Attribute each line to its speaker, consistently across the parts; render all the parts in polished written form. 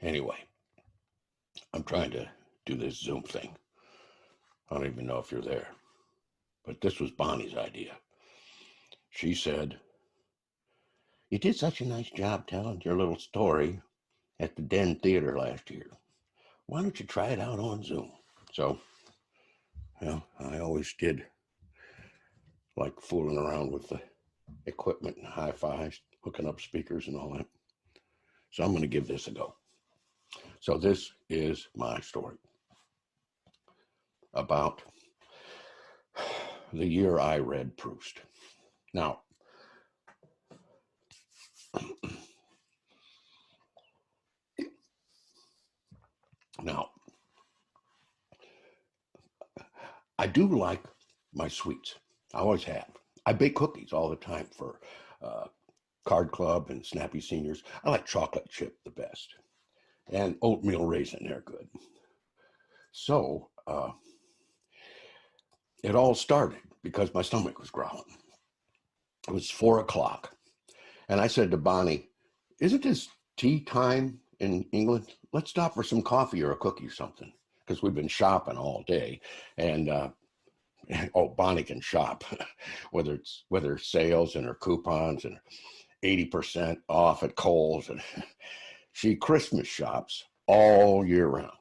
Speaker 1: Anyway, I'm trying to do this Zoom thing. I don't even know if you're there, but this was Bonnie's idea. She said, "You did such a nice job telling your little story at the Den Theater last year. Why don't you try it out on Zoom?" So, I always did like fooling around with the equipment and hi-fi, hooking up speakers and all that. So I'm going to give this a go. So this is my story about the year I read Proust. Now, I do like my sweets. I always have. I bake cookies all the time for Card Club and Snappy Seniors. I like chocolate chip the best. And oatmeal raisin, they're good. So it all started because my stomach was growling. It was 4:00. And I said to Bonnie, "Isn't this tea time in England? Let's stop for some coffee or a cookie or something." Because we've been shopping all day. And Bonnie can shop, whether sales and her coupons and 80% off at Kohl's. And she Christmas shops all year round.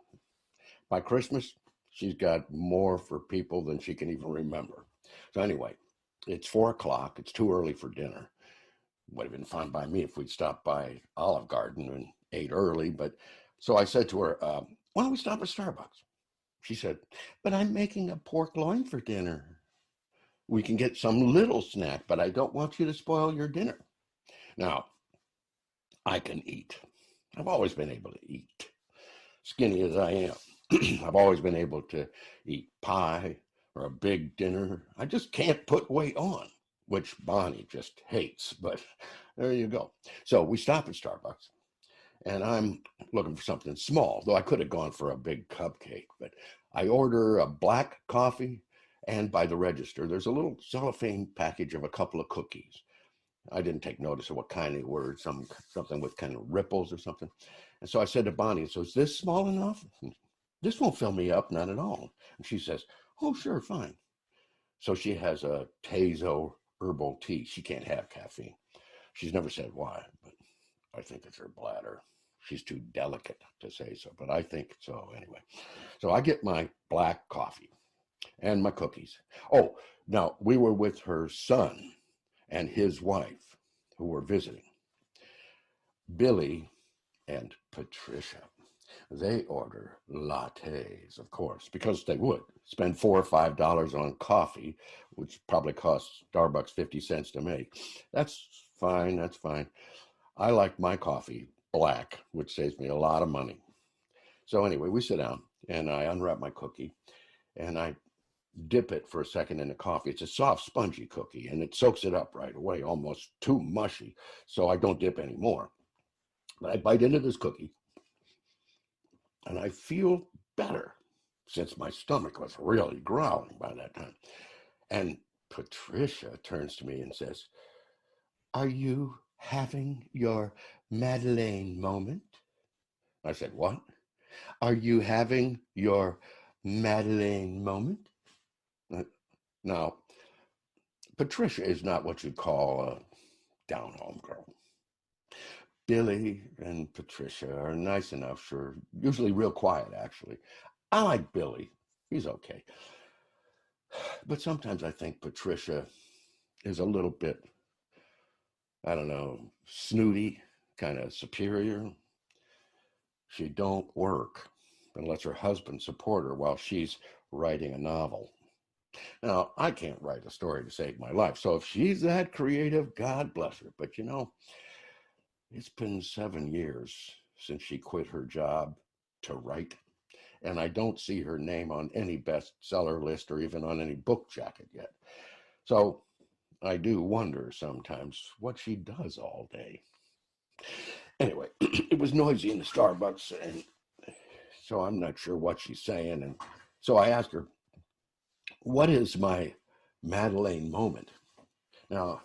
Speaker 1: By Christmas, she's got more for people than she can even remember. So anyway, it's 4:00. It's too early for dinner. Would have been fine by me if we'd stopped by Olive Garden and ate early. But so I said to her, "Why don't we stop at Starbucks?" She said, "But I'm making a pork loin for dinner. We can get some little snack, but I don't want you to spoil your dinner." Now, I can eat. I've always been able to eat. Skinny as I am, I've always been able to eat pie or a big dinner. I just can't put weight on, which Bonnie just hates, but there you go. So we stop at Starbucks, and I'm looking for something small, though I could have gone for a big cupcake, but I order a black coffee, and by the register, there's a little cellophane package of a couple of cookies. I didn't take notice of what kind they were, something with kind of ripples or something. And so I said to Bonnie, "So is this small enough? This won't fill me up, not at all." And she says, "Oh, sure, fine." So she has a Tezo herbal tea. She can't have caffeine. She's never said why, but I think it's her bladder. She's too delicate to say so, but I think so anyway. So I get my black coffee and my cookies. Oh, now we were with her son and his wife who were visiting. Billy and Patricia. They order lattes, of course, because they would spend $4 or $5 on coffee, which probably costs Starbucks 50 cents to make. That's fine. That's fine. I like my coffee black, which saves me a lot of money. So anyway, we sit down and I unwrap my cookie and I dip it for a second in the coffee. It's a soft, spongy cookie and it soaks it up right away, almost too mushy. So I don't dip anymore. But I bite into this cookie and I feel better since my stomach was really growling by that time. And Patricia turns to me and says, "Are you having your Madeleine moment?" I said, "What? Are you having your Madeleine moment?" Now, Patricia is not what you'd call a down-home girl. Billy and Patricia are nice enough, sure, usually real quiet, actually. I like Billy. He's okay. But sometimes I think Patricia is a little bit, I don't know, snooty, kind of superior. She don't work unless her husband support her while she's writing a novel. Now, I can't write a story to save my life, so if she's that creative, God bless her. But it's been 7 years since she quit her job to write, and I don't see her name on any bestseller list or even on any book jacket yet. So I do wonder sometimes what she does all day. Anyway, it was noisy in the Starbucks, and so I'm not sure what she's saying. And so I asked her, "What is my Madeleine moment?" Now,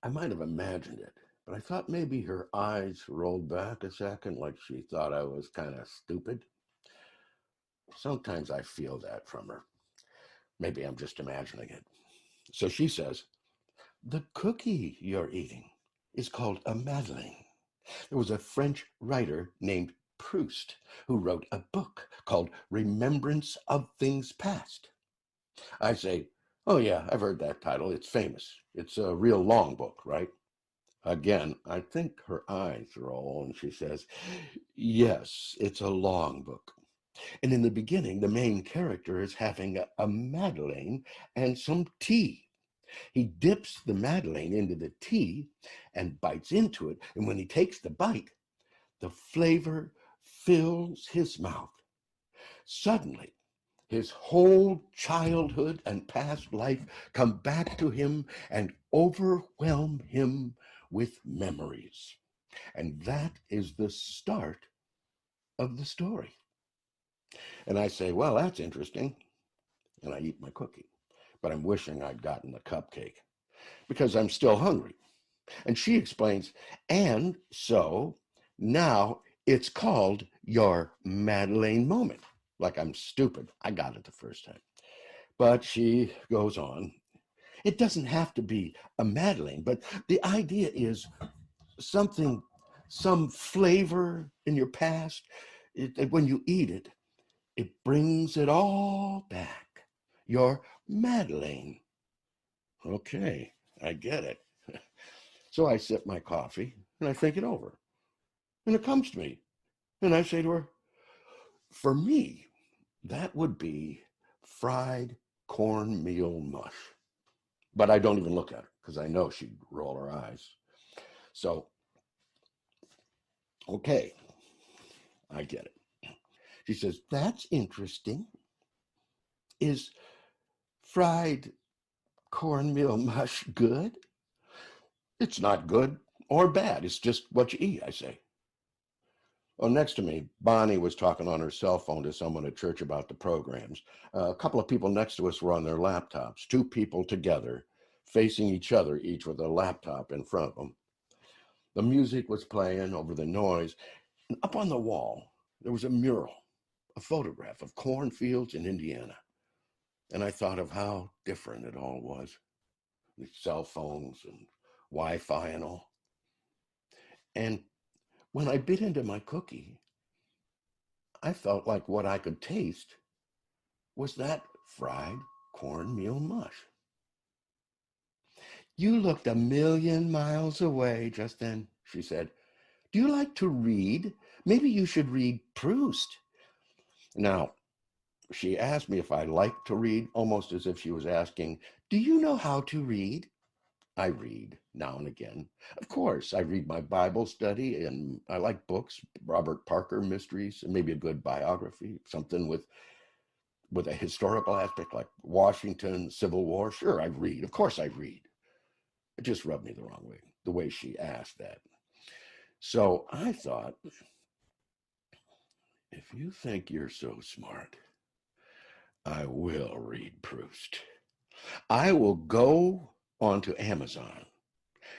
Speaker 1: I might have imagined it, But I thought maybe her eyes rolled back a second, like she thought I was kind of stupid. Sometimes I feel that from her. Maybe I'm just imagining it. So she says, "The cookie you're eating is called a Madeleine. There was a French writer named Proust who wrote a book called Remembrance of Things Past." I say, "Oh, yeah, I've heard that title. It's famous. It's a real long book, right?" Again, I think her eyes roll and she says, "Yes, it's a long book. And in the beginning, the main character is having a Madeleine and some tea. He dips the Madeleine into the tea and bites into it. And when he takes the bite, the flavor fills his mouth. Suddenly, his whole childhood and past life come back to him and overwhelm him with memories. And that is the start of the story." And I say, "Well, that's interesting." And I eat my cookie. But I'm wishing I'd gotten the cupcake because I'm still hungry. And she explains, "And so now it's called your Madeleine moment." Like I'm stupid. I got it the first time. But she goes on. "It doesn't have to be a Madeleine, but the idea is something, some flavor in your past. When you eat it, it brings it all back. Your Madeleine." Okay, I get it. So I sip my coffee and I think it over. And it comes to me. And I say to her, "For me, that would be fried cornmeal mush." But I don't even look at her because I know she'd roll her eyes. So, okay, I get it. She says, "That's interesting. Is fried cornmeal mush good?" "It's not good or bad. It's just what you eat," I say. Well, next to me, Bonnie was talking on her cell phone to someone at church about the programs. A couple of people next to us were on their laptops, two people together, facing each other, each with a laptop in front of them. The music was playing over the noise, and up on the wall, there was a mural, a photograph of cornfields in Indiana. And I thought of how different it all was, the cell phones and Wi-Fi and all. And when I bit into my cookie, I felt like what I could taste was that fried cornmeal mush. "You looked a million miles away just then," she said. "Do you like to read? Maybe you should read Proust." Now, she asked me if I liked to read, almost as if she was asking, "Do you know how to read?" I read now and again. Of course, I read my Bible study, and I like books, Robert Parker mysteries, and maybe a good biography, something with a historical aspect like Washington, Civil War. Sure, I read. Of course, I read. It just rubbed me the wrong way, the way she asked that. So I thought, if you think you're so smart, I will read Proust. I will go onto Amazon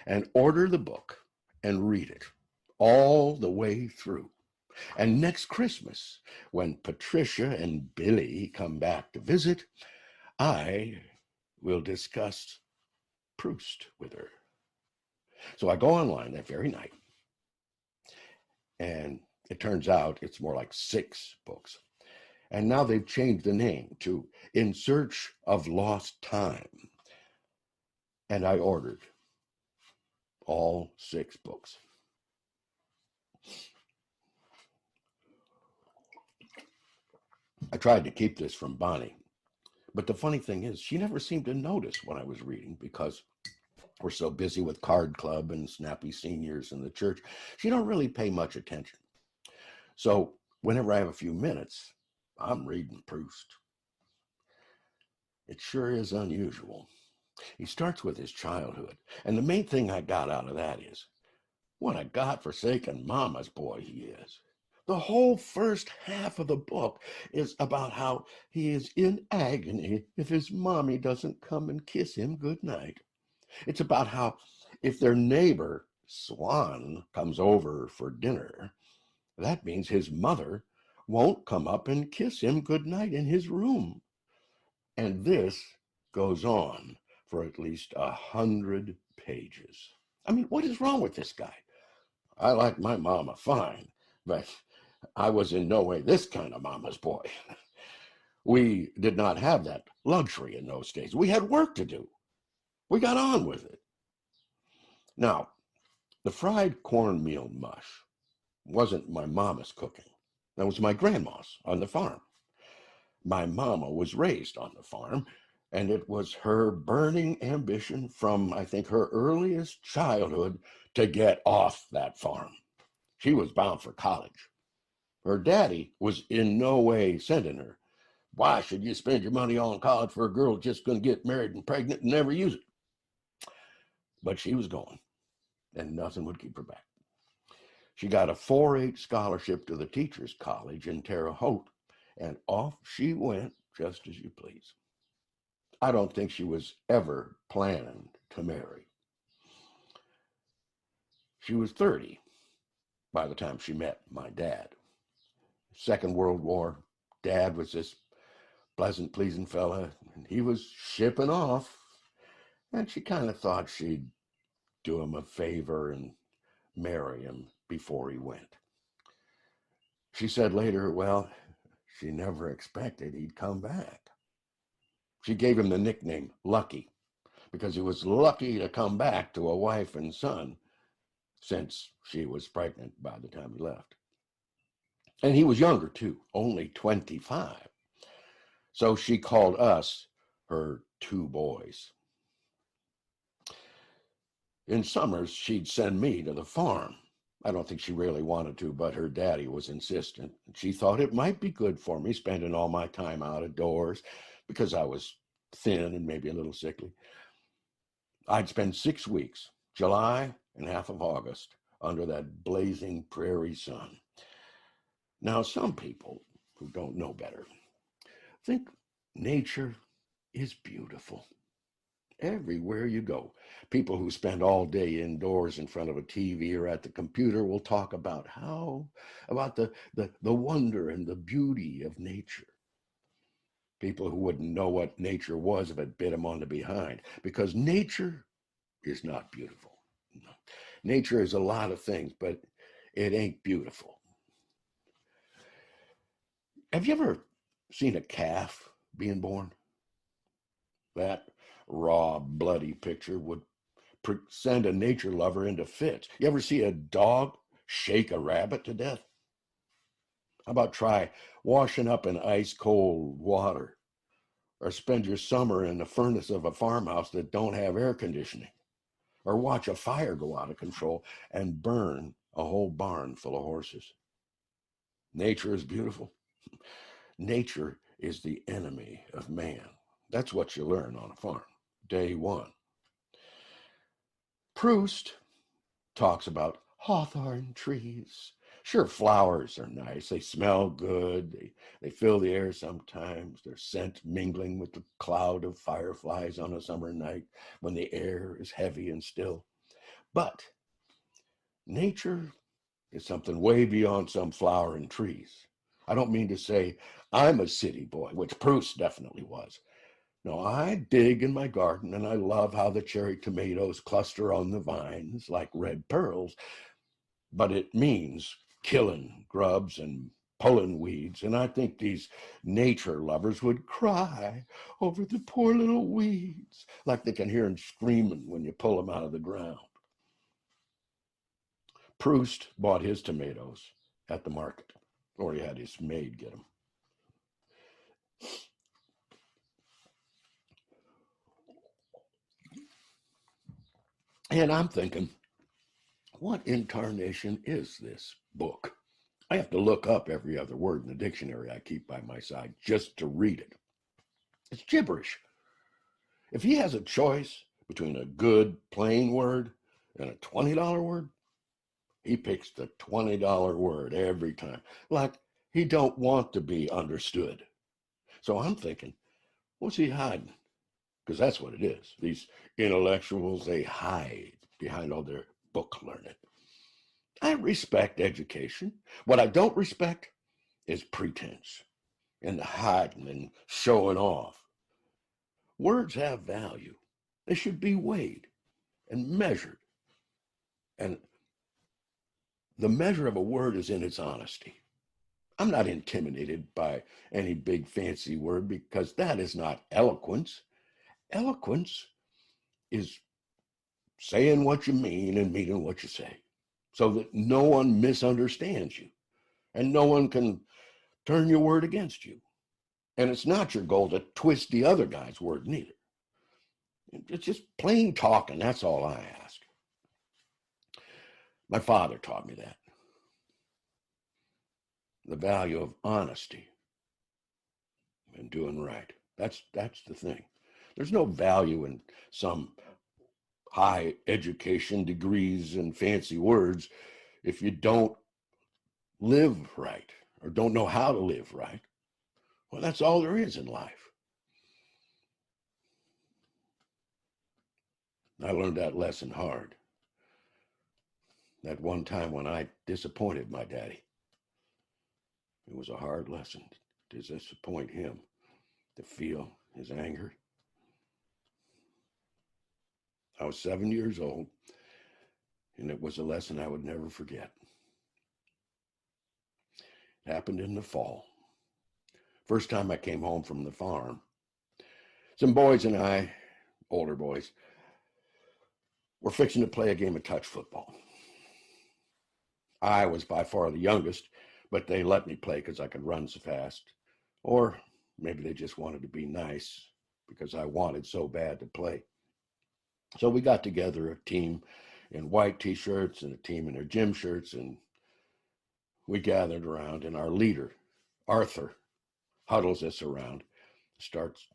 Speaker 1: and order the book and read it all the way through. And next Christmas, when Patricia and Billy come back to visit, I will discuss Proust with her. So I go online that very night, and it turns out it's more like 6 books. And now they've changed the name to In Search of Lost Time. And I ordered all 6 books. I tried to keep this from Bonnie, but the funny thing is, she never seemed to notice what I was reading because we're so busy with Card Club and Snappy Seniors in the church. She don't really pay much attention. So whenever I have a few minutes, I'm reading Proust. It sure is unusual. He starts with his childhood, and the main thing I got out of that is what a godforsaken mama's boy he is. The whole first half of the book is about how he is in agony if his mommy doesn't come and kiss him goodnight. It's about how if their neighbor Swan comes over for dinner, that means his mother won't come up and kiss him goodnight in his room. And this goes on for at least 100 pages. I mean, what is wrong with this guy? I like my mama fine, but I was in no way this kind of mama's boy. We did not have that luxury in those days. We had work to do. We got on with it. Now, the fried cornmeal mush wasn't my mama's cooking. That was my grandma's on the farm. My mama was raised on the farm, and it was her burning ambition from, I think, her earliest childhood to get off that farm. She was bound for college. Her daddy was in no way sending her. Why should you spend your money on college for a girl just going to get married and pregnant and never use it? But she was going, and nothing would keep her back. She got a 4-H scholarship to the Teachers College in Terre Haute, and off she went just as you please. I don't think she was ever planning to marry. She was 30 by the time she met my dad. Second World War, Dad was this pleasant, pleasing fella, and he was shipping off, and she kind of thought she'd do him a favor and marry him before he went. She said later, well, she never expected he'd come back. She gave him the nickname Lucky because he was lucky to come back to a wife and son since she was pregnant by the time he left. And he was younger too, only 25. So she called us her two boys. In summers, she'd send me to the farm. I don't think she really wanted to, but her daddy was insistent. She thought it might be good for me spending all my time out of doors because I was thin and maybe a little sickly. I'd spend 6 weeks, July and half of August, under that blazing prairie sun. Now, some people who don't know better think nature is beautiful. Everywhere you go, people who spend all day indoors in front of a TV or at the computer will talk about the wonder and the beauty of nature. People who wouldn't know what nature was if it bit them on the behind, because nature is not beautiful. Nature is a lot of things, but it ain't beautiful. Have you ever seen a calf being born? That raw, bloody picture would send a nature lover into fits. You ever see a dog shake a rabbit to death? How about try washing up in ice cold water, or spend your summer in the furnace of a farmhouse that don't have air conditioning, or watch a fire go out of control and burn a whole barn full of horses. Nature is beautiful. Nature is the enemy of man. That's what you learn on a farm, day one. Proust talks about hawthorn trees. Sure, flowers are nice. They smell good. They fill the air sometimes. Their scent mingling with the cloud of fireflies on a summer night when the air is heavy and still. But nature is something way beyond some flower and trees. I don't mean to say I'm a city boy, which Proust definitely was. No, I dig in my garden, and I love how the cherry tomatoes cluster on the vines like red pearls, but it means killing grubs and pulling weeds, and I think these nature lovers would cry over the poor little weeds, like they can hear them screaming when you pull them out of the ground. Proust bought his tomatoes at the market, or he had his maid get them. And I'm thinking, what incarnation is this book? I have to look up every other word in the dictionary I keep by my side just to read it. It's gibberish. If he has a choice between a good plain word and a $20 word, he picks the $20 word every time. Like he don't want to be understood. So I'm thinking, what's he hiding? Because that's what it is. These intellectuals, they hide behind all their book learned. I respect education. What I don't respect is pretense and hiding and showing off. Words have value. They should be weighed and measured. And the measure of a word is in its honesty. I'm not intimidated by any big fancy word because that is not eloquence. Eloquence is saying what you mean and meaning what you say so that no one misunderstands you and no one can turn your word against you. And it's not your goal to twist the other guy's word neither. It's just plain talking. That's all I ask. My father taught me that. The value of honesty and doing right. That's the thing. There's no value in some high education degrees and fancy words if you don't live right or don't know how to live right. Well, that's all there is in life. I learned that lesson hard. That one time when I disappointed my daddy. It was a hard lesson to disappoint him, to feel his anger. I was 7 years old, and it was a lesson I would never forget. It happened in the fall. First time I came home from the farm. Some boys and I, older boys, were fixing to play a game of touch football. I was by far the youngest, but they let me play because I could run so fast. Or maybe they just wanted to be nice because I wanted so bad to play. So we got together a team in white t-shirts and a team in their gym shirts, and we gathered around, and our leader, Arthur, huddles us around, starts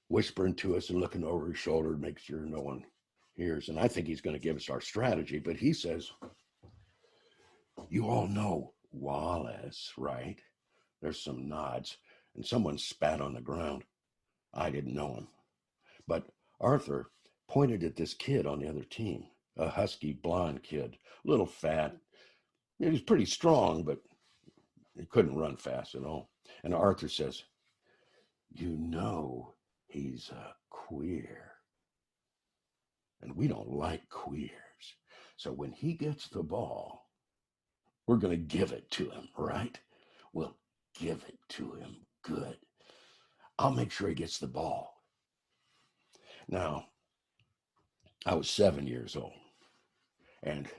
Speaker 1: whispering to us and looking over his shoulder to make sure no one hears. And I think he's going to give us our strategy, but he says, "You all know Wallace, right?" There's some nods, and someone spat on the ground. I didn't know him. But Arthur pointed at this kid on the other team, a husky blonde kid, a little fat. He was pretty strong, but he couldn't run fast at all. And Arthur says, "You know he's a queer. And we don't like queers. So when he gets the ball, we're going to give it to him, right? We'll give it to him good. I'll make sure he gets the ball." Now, I was 7 years old, and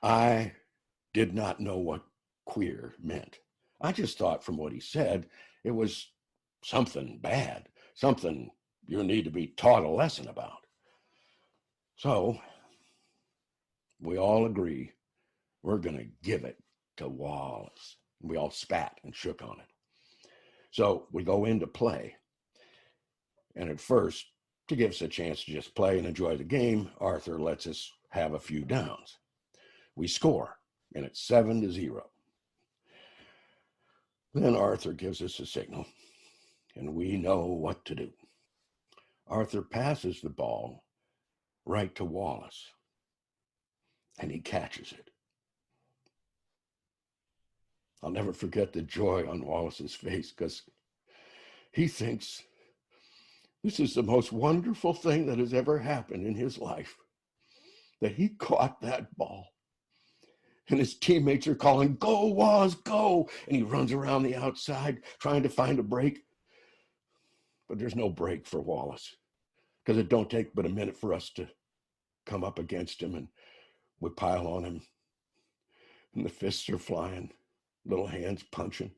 Speaker 1: I did not know what queer meant. I just thought from what he said, it was something bad, something you need to be taught a lesson about. So we all agree we're going to give it to Wallace. We all spat and shook on it. So we go in to play. And at first, to give us a chance to just play and enjoy the game, Arthur lets us have a few downs. We score, and it's 7-0. Then Arthur gives us a signal, and we know what to do. Arthur passes the ball right to Wallace, and he catches it. I'll never forget the joy on Wallace's face because he thinks this is the most wonderful thing that has ever happened in his life, that he caught that ball. And his teammates are calling, "Go, Wallace, go!" And he runs around the outside trying to find a break. But there's no break for Wallace because it don't take but a minute for us to come up against him, and we pile on him. And the fists are flying, little hands punching,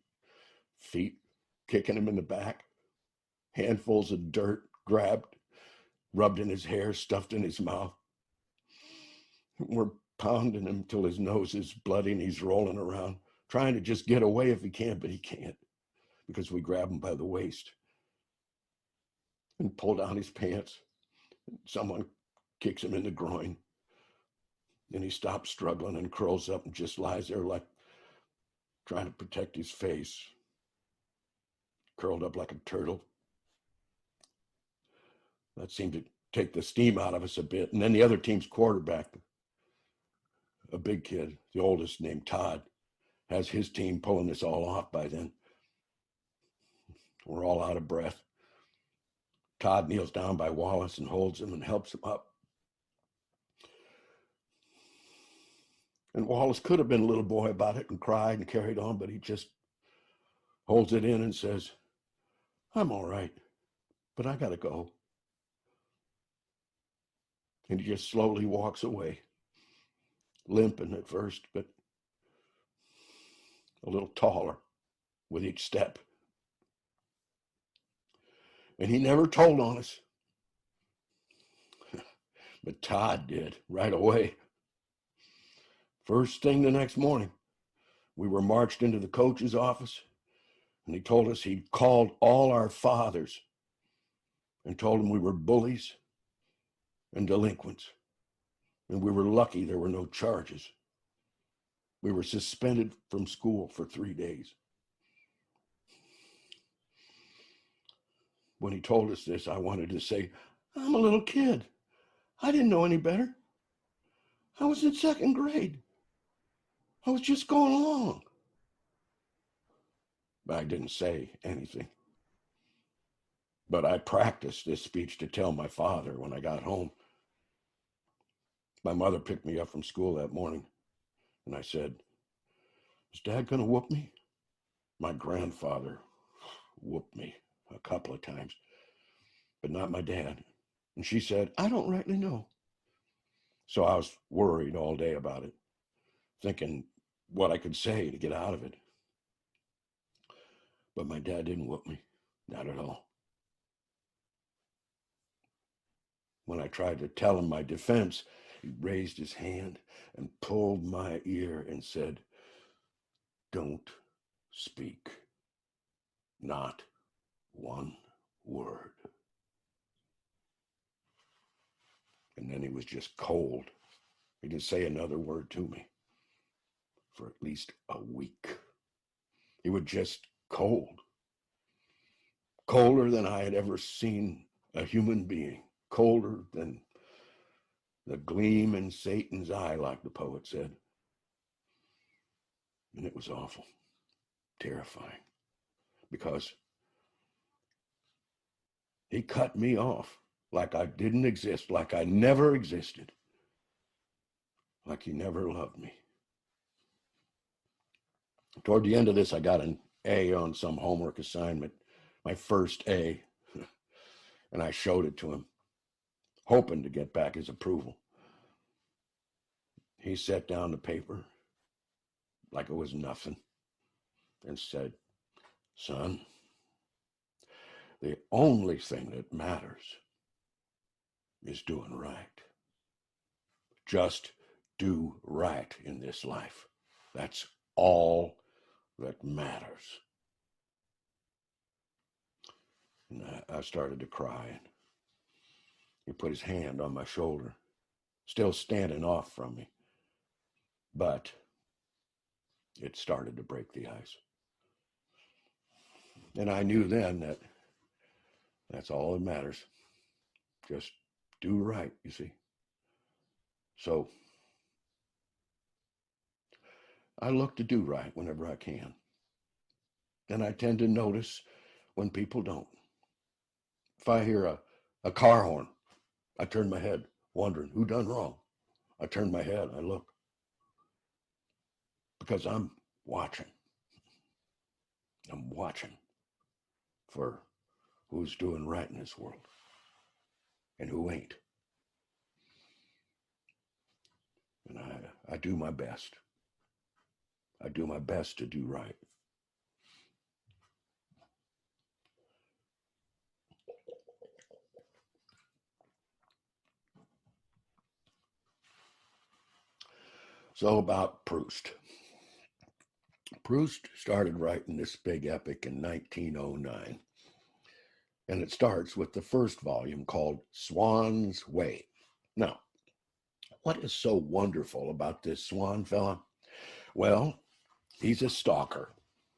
Speaker 1: feet kicking him in the back, handfuls of dirt grabbed, rubbed in his hair, stuffed in his mouth. We're pounding him till his nose is bloody and he's rolling around, trying to just get away if he can, but he can't because we grab him by the waist and pull down his pants. Someone kicks him in the groin. Then he stops struggling and curls up and just lies there like trying to protect his face, curled up like a turtle. That seemed to take the steam out of us a bit. And then the other team's quarterback a big kid, the oldest, named Todd, has his team pulling this all off by then. We're all out of breath. Todd kneels down by Wallace and holds him and helps him up. And Wallace could have been a little boy about it and cried and carried on, but he just holds it in and says, I'm all right, but I got to go. And he just slowly walks away, limping at first, but a little taller with each step. And he never told on us, but Todd did right away. First thing the next morning, we were marched into the coach's office, and he told us he'd called all our fathers and told them we were bullies and delinquents, and we were lucky there were no charges. We were suspended from school for 3 days. When he told us this, I wanted to say, I'm a little kid. I didn't know any better. I was in second grade. I was just going along. But I didn't say anything. But I practiced this speech to tell my father when I got home. My mother picked me up from school that morning, and I said, is Dad going to whoop me? My grandfather whooped me a couple of times, but not my dad. And she said, I don't rightly know. So I was worried all day about it, thinking what I could say to get out of it. But my dad didn't whoop me, not at all. When I tried to tell him my defense, he raised his hand and pulled my ear and said, don't speak, not one word. And then he was just cold. He didn't say another word to me for at least a week. He was just cold. Colder than I had ever seen a human being. Colder than the gleam in Satan's eye, like the poet said. And it was awful, terrifying, because he cut me off like I didn't exist, like I never existed, like he never loved me. Toward the end of this, I got an A on some homework assignment, my first A, and I showed it to him, hoping to get back his approval. He set down the paper like it was nothing and said, son, the only thing that matters is doing right. Just do right in this life. That's all that matters. And I started to cry, and he put his hand on my shoulder, still standing off from me. But it started to break the ice. And I knew then that that's all that matters. Just do right, you see. So I look to do right whenever I can. And I tend to notice when people don't. If I hear a car horn, I turn my head, wondering who done wrong. I turn my head, I look. Because I'm watching. I'm watching for who's doing right in this world and who ain't. And I do my best. I do my best to do right. So about Proust. Proust started writing this big epic in 1909. And it starts with the first volume called Swan's Way. Now, what is so wonderful about this Swan fella? Well, he's a stalker.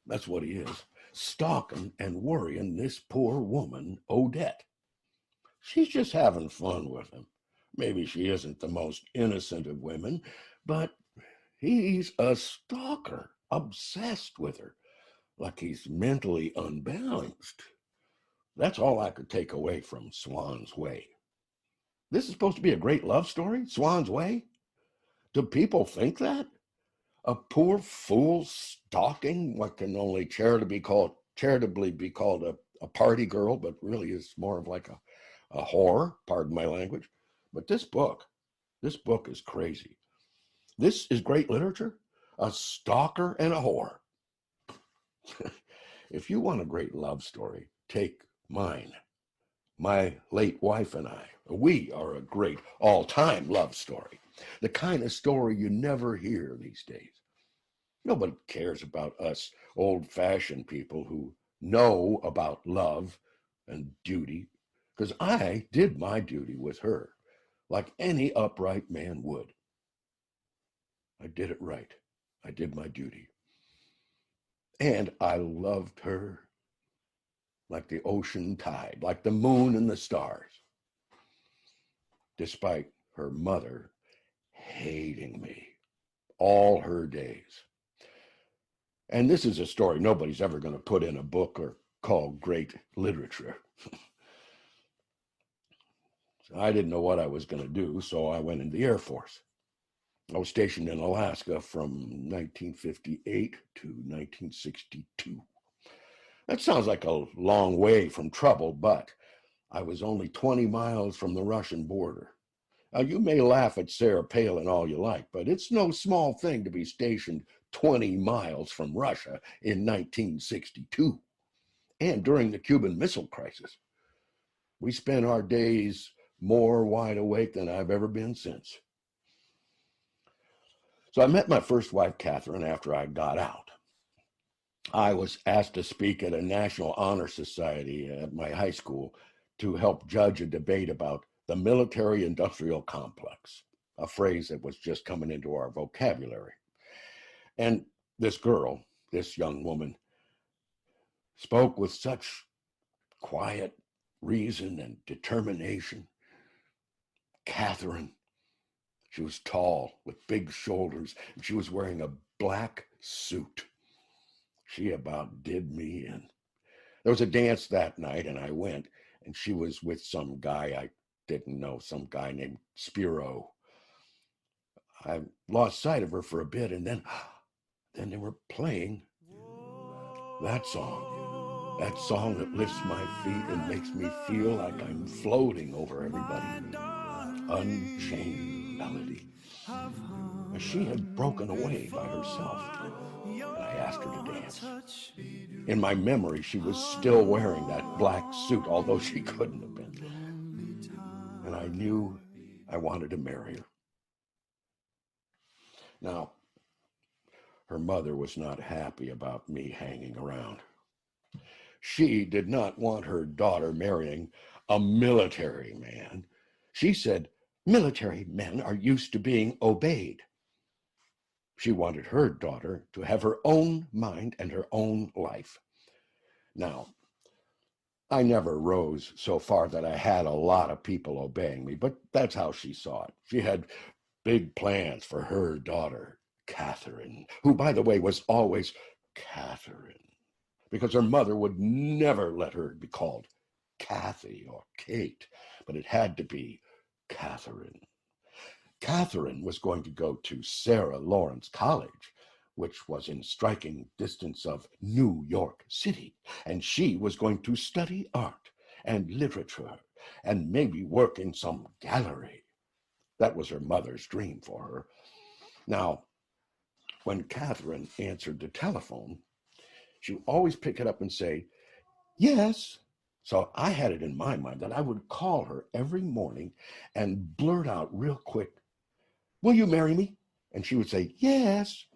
Speaker 1: That's what he is. Stalking and worrying this poor woman, Odette. She's just having fun with him. Maybe she isn't the most innocent of women, but He's a stalker, obsessed with her, like he's mentally unbalanced. That's all I could take away from Swan's Way. This is supposed to be a great love story, Swan's Way? Do people think that? A poor fool stalking what can only charitably be called a party girl, but really is more of like a whore, pardon my language. But this book is crazy. This is great literature, a stalker and a whore. If you want a great love story, take mine. My late wife and I, we are a great all-time love story. The kind of story you never hear these days. Nobody cares about us old-fashioned people who know about love and duty, because I did my duty with her like any upright man would. I did it right. I did my duty. And I loved her like the ocean tide, like the moon and the stars, despite her mother hating me all her days. And this is a story nobody's ever going to put in a book or call great literature. So I didn't know what I was going to do, so I went in the Air Force. I was stationed in Alaska from 1958 to 1962. That sounds like a long way from trouble, but I was only 20 miles from the Russian border. Now, you may laugh at Sarah Palin all you like, but it's no small thing to be stationed 20 miles from Russia in 1962 and during the Cuban Missile Crisis. We spent our days more wide awake than I've ever been since. So I met my first wife, Catherine, after I got out. I was asked to speak at a National Honor Society at my high school to help judge a debate about the military-industrial complex, a phrase that was just coming into our vocabulary. And this girl, this young woman, spoke with such quiet reason and determination. Catherine, she was tall with big shoulders, and she was wearing a black suit. She about did me in. There was a dance that night, and I went, and she was with some guy I didn't know, some guy named Spiro. I lost sight of her for a bit, and then they were playing that song that lifts my feet and makes me feel like I'm floating over everybody. Unchained Melody. She had broken away by herself, and I asked her to dance. In my memory, she was still wearing that black suit, although she couldn't have been. And I knew I wanted to marry her. Now, her mother was not happy about me hanging around. She did not want her daughter marrying a military man. She said military men are used to being obeyed. She wanted her daughter to have her own mind and her own life. Now, I never rose so far that I had a lot of people obeying me, but that's how she saw it. She had big plans for her daughter, Catherine, who, by the way, was always Catherine, because her mother would never let her be called Kathy or Kate, but it had to be Catherine. Catherine was going to go to Sarah Lawrence College, which was in striking distance of New York City, and she was going to study art and literature and maybe work in some gallery. That was her mother's dream for her. Now, when Catherine answered the telephone, she would always pick it up and say, "Yes." So I had it in my mind that I would call her every morning and blurt out real quick, "Will you marry me?" And she would say, "Yes."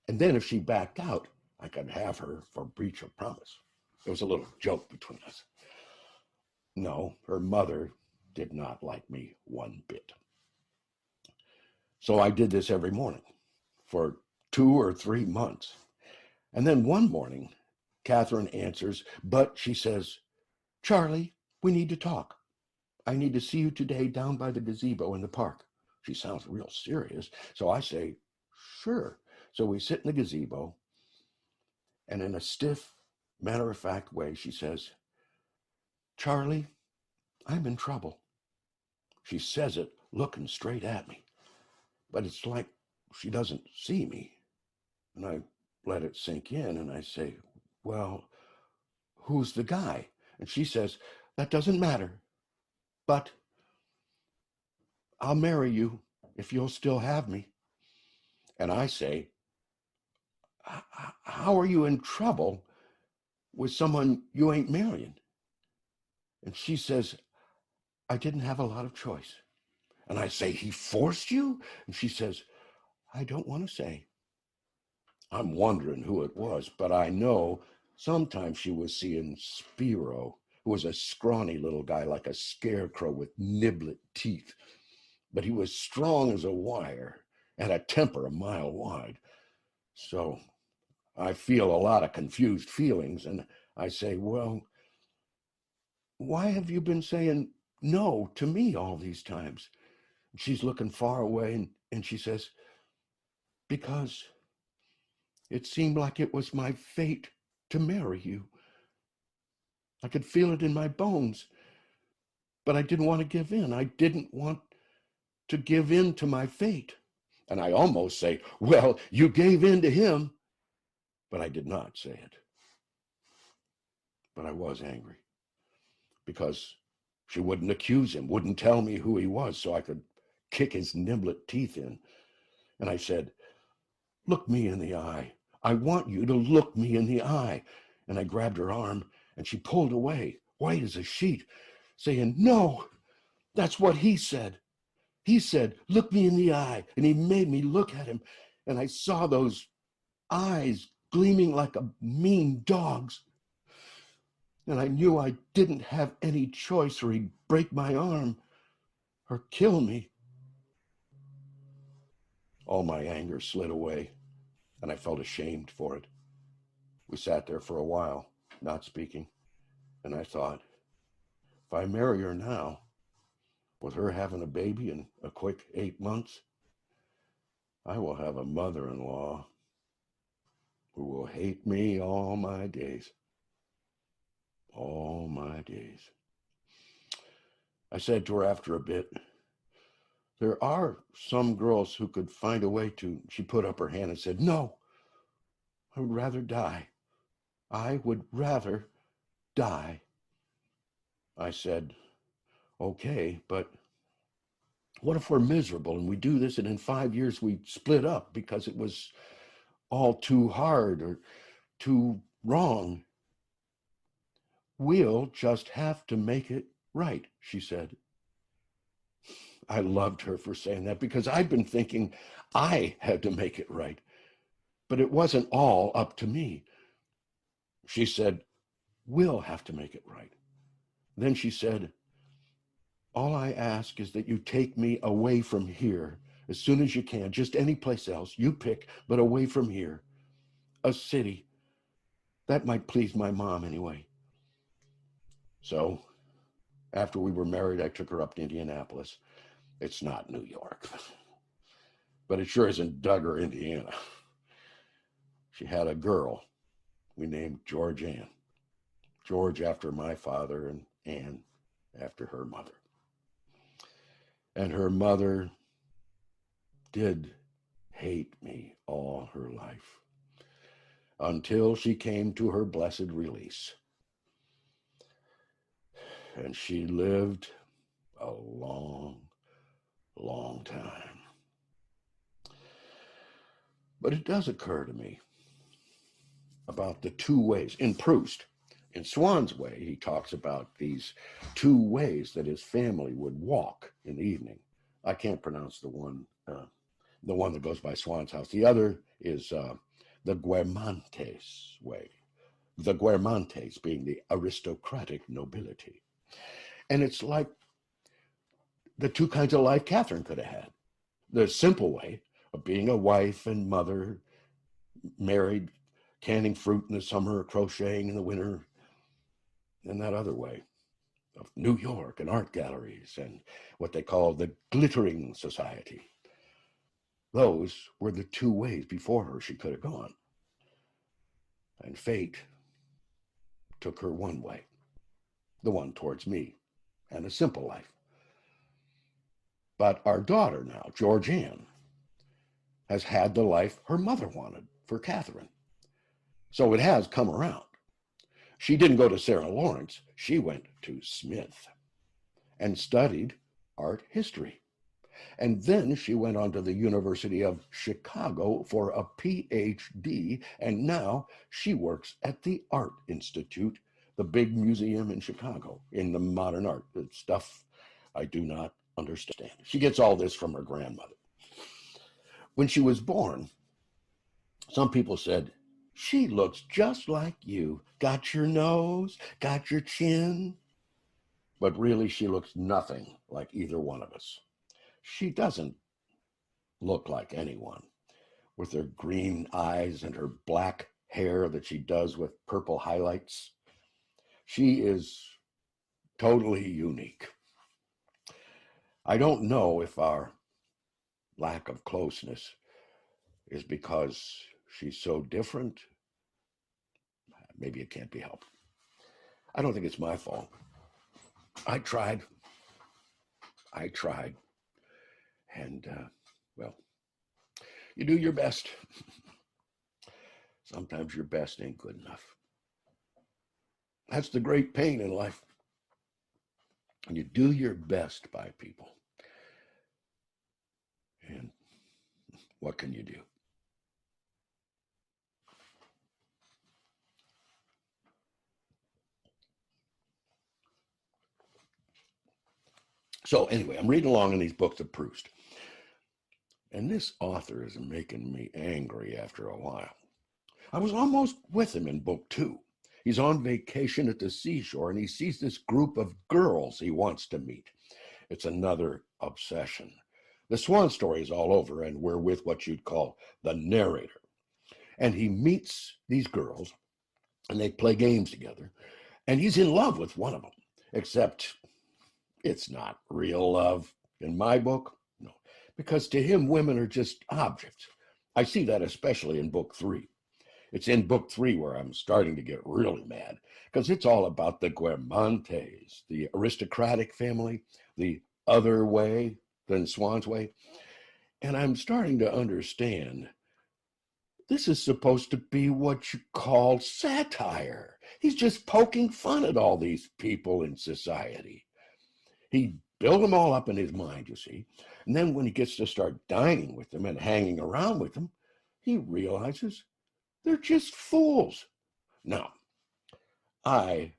Speaker 1: And then if she backed out, I could have her for breach of promise. It was a little joke between us. No, her mother did not like me one bit. So I did this every morning for 2 or 3 months. And then one morning, Catherine answers, but she says, "Charlie, we need to talk. I need to see you today down by the gazebo in the park." She sounds real serious. So I say, "Sure." So we sit in the gazebo, and in a stiff, matter-of-fact way, she says, "Charlie, I'm in trouble." She says it looking straight at me, but it's like she doesn't see me. And I let it sink in, and I say, "Well, who's the guy?" And she says, "That doesn't matter, but I'll marry you if you'll still have me." And I say, "How are you in trouble with someone you ain't marrying?" And she says, "I didn't have a lot of choice." And I say, "He forced you?" And she says, "I don't want to say." I'm wondering who it was, but I know sometime she was seeing Spiro, who was a scrawny little guy like a scarecrow with niblet teeth. But he was strong as a wire and a temper a mile wide. So I feel a lot of confused feelings, and I say, "Well, why have you been saying no to me all these times?" She's looking far away, and she says, "Because it seemed like it was my fate to marry you. I could feel it in my bones, but I didn't want to give in. I didn't want to give in to my fate." And I almost say, "Well, you gave in to him," but I did not say it. But I was angry because she wouldn't accuse him, wouldn't tell me who he was so I could kick his niblet teeth in. And I said, "Look me in the eye. I want you to look me in the eye." And I grabbed her arm, and she pulled away, white as a sheet, saying, "No, that's what he said. He said, 'Look me in the eye.'" And he made me look at him, and I saw those eyes gleaming like a mean dog's. And I knew I didn't have any choice, or he'd break my arm or kill me. All my anger slid away, and I felt ashamed for it. We sat there for a while, not speaking, and I thought, if I marry her now, with her having a baby in a quick 8 months, I will have a mother-in-law who will hate me all my days. All my days. I said to her after a bit, "There are some girls who could find a way to..." She put up her hand and said, "No, I would rather die. I would rather die." I said, "Okay, but what if we're miserable and we do this and in 5 years we split up because it was all too hard or too wrong?" "We'll just have to make it right," she said. I loved her for saying that because I'd been thinking I had to make it right, but it wasn't all up to me. She said, "We'll have to make it right." Then she said, "All I ask is that you take me away from here as soon as you can, just any place else. You pick, but away from here. A city. That might please my mom anyway." So after we were married, I took her up to Indianapolis. It's not New York, but it sure isn't Duggar, Indiana. She had a girl we named George Ann. George after my father, and Ann after her mother. And her mother did hate me all her life until she came to her blessed release. And she lived a long, long time. But it does occur to me about the two ways in Proust. In Swann's Way, he talks about these two ways that his family would walk in the evening. I can't pronounce the one that goes by Swann's house. The other is the Guermantes way. The Guermantes being the aristocratic nobility. And it's like the two kinds of life Catherine could have had. The simple way of being a wife and mother, married, canning fruit in the summer, crocheting in the winter, and that other way of New York and art galleries and what they call the glittering society. Those were the two ways before her she could have gone. And fate took her one way, the one towards me, and a simple life. But our daughter now, Georgianne, has had the life her mother wanted for Catherine. So it has come around. She didn't go to Sarah Lawrence. She went to Smith and studied art history. And then she went on to the University of Chicago for a PhD, and now she works at the Art Institute, the big museum in Chicago, in the modern art, the stuff I do not understand. She gets all this from her grandmother. When she was born, some people said, she looks just like you. Got your nose, got your chin. But really, she looks nothing like either one of us. She doesn't look like anyone, with her green eyes and her black hair that she does with purple highlights. She is totally unique. I don't know if our lack of closeness is because she's so different. Maybe it can't be helped. I don't think it's my fault. I tried. And, well, you do your best. Sometimes your best ain't good enough. That's the great pain in life. And you do your best by people. And what can you do? So anyway, I'm reading along in these books of Proust. And this author is making me angry after a while. I was almost with him in book 2. He's on vacation at the seashore and he sees this group of girls he wants to meet. It's another obsession. The swan story is all over and we're with what you'd call the narrator. And he meets these girls and they play games together. And he's in love with one of them, except it's not real love in my book. No, because to him, women are just objects. I see that especially in book 3. It's in book 3 where I'm starting to get really mad because it's all about the Guermantes, the aristocratic family, the other way than Swan's way. And I'm starting to understand this is supposed to be what you call satire. He's just poking fun at all these people in society. He built them all up in his mind, you see. And then when he gets to start dining with them and hanging around with them, he realizes they're just fools. Now, I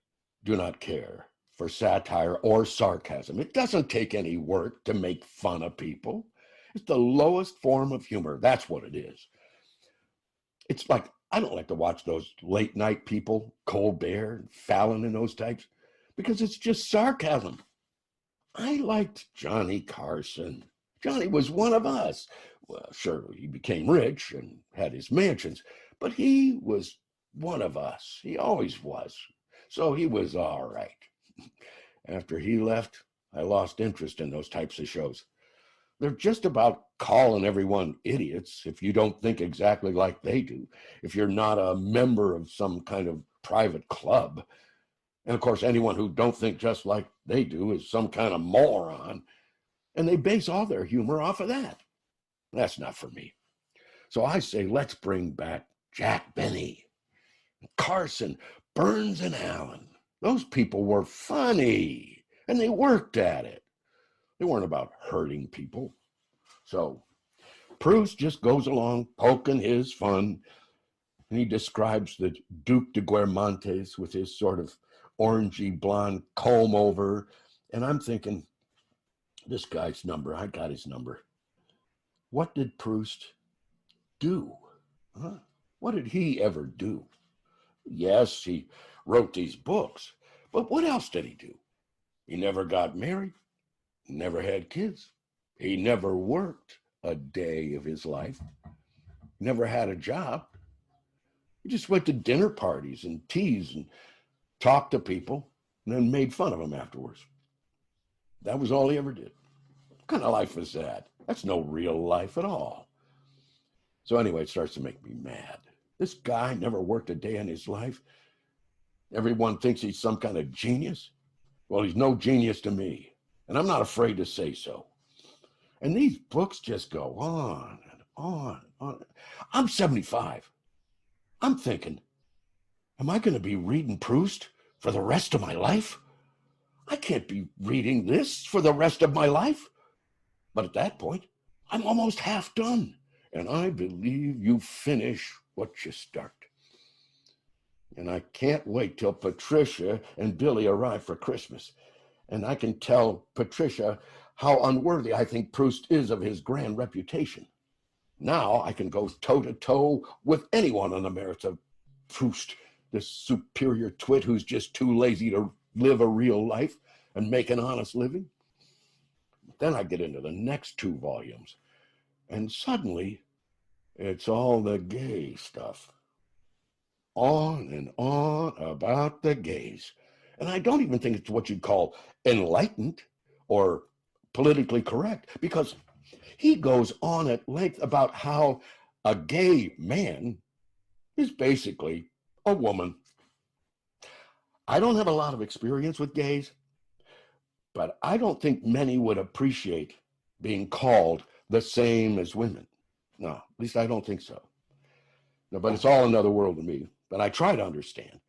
Speaker 1: do not care for satire or sarcasm. It doesn't take any work to make fun of people. It's the lowest form of humor. That's what it is. It's like, I don't like to watch those late night people, Colbert and Fallon and those types, because it's just sarcasm. I liked Johnny Carson. Johnny was one of us. Well, sure, he became rich and had his mansions, but he was one of us. He always was. So he was all right. After he left, I lost interest in those types of shows. They're just about calling everyone idiots if you don't think exactly like they do, if you're not a member of some kind of private club. And of course, anyone who don't think just like they do is some kind of moron. And they base all their humor off of that. That's not for me. So I say, let's bring back Jack Benny, Carson, Burns, and Allen. Those people were funny, and they worked at it. They weren't about hurting people. So Proust just goes along poking his fun, and he describes the Duc de Guermantes with his sort of orangey blonde comb over. And I'm thinking, this guy's number, I got his number. What did Proust do? Huh? What did he ever do? Yes, he wrote these books, but what else did he do? He never got married, never had kids. He never worked a day of his life, never had a job. He just went to dinner parties and teas and talked to people and then made fun of them afterwards. That was all he ever did. What kind of life was that? That's no real life at all. So anyway, it starts to make me mad. This guy never worked a day in his life. Everyone thinks he's some kind of genius. Well, he's no genius to me, and I'm not afraid to say so. And these books just go on and on and on. I'm 75. I'm thinking, am I going to be reading Proust for the rest of my life? I can't be reading this for the rest of my life. But at that point, I'm almost half done, and I believe you finish what you start. And I can't wait till Patricia and Billy arrive for Christmas. And I can tell Patricia how unworthy I think Proust is of his grand reputation. Now I can go toe-to-toe with anyone on the merits of Proust, this superior twit who's just too lazy to live a real life and make an honest living. Then I get into the next 2 volumes, and suddenly it's all the gay stuff. On and on about the gays. And I don't even think it's what you'd call enlightened or politically correct, because he goes on at length about how a gay man is basically a woman. I don't have a lot of experience with gays, but I don't think many would appreciate being called the same as women. No, at least I don't think so. No, but it's all another world to me. But I try to understand.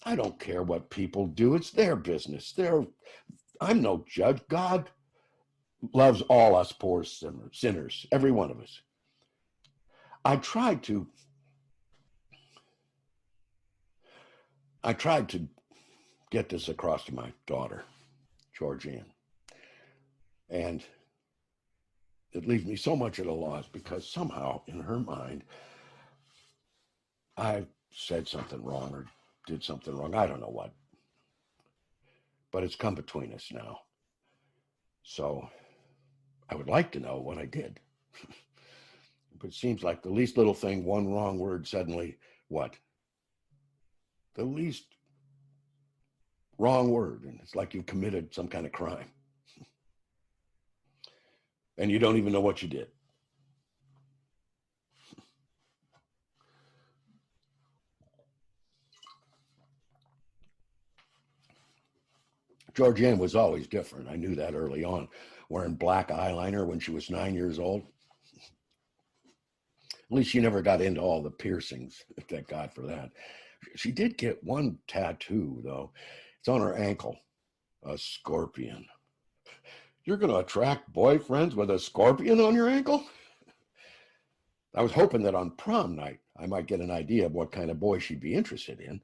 Speaker 1: I don't care what people do. It's their business. I'm no judge. God loves all us poor sinners, every one of us. I tried to get this across to my daughter, Georgianne. And it leaves me so much at a loss because somehow in her mind, I said something wrong or did something wrong. I don't know what. But it's come between us now. So I would like to know what I did. But it seems like the least little thing, one wrong word, suddenly, what? The least wrong word. And it's like you've committed some kind of crime. And you don't even know what you did. Georgianne was always different. I knew that early on. Wearing black eyeliner when she was 9 years old. At least she never got into all the piercings. Thank God for that. She did get one tattoo, though. It's on her ankle. A scorpion. You're going to attract boyfriends with a scorpion on your ankle? I was hoping that on prom night, I might get an idea of what kind of boy she'd be interested in.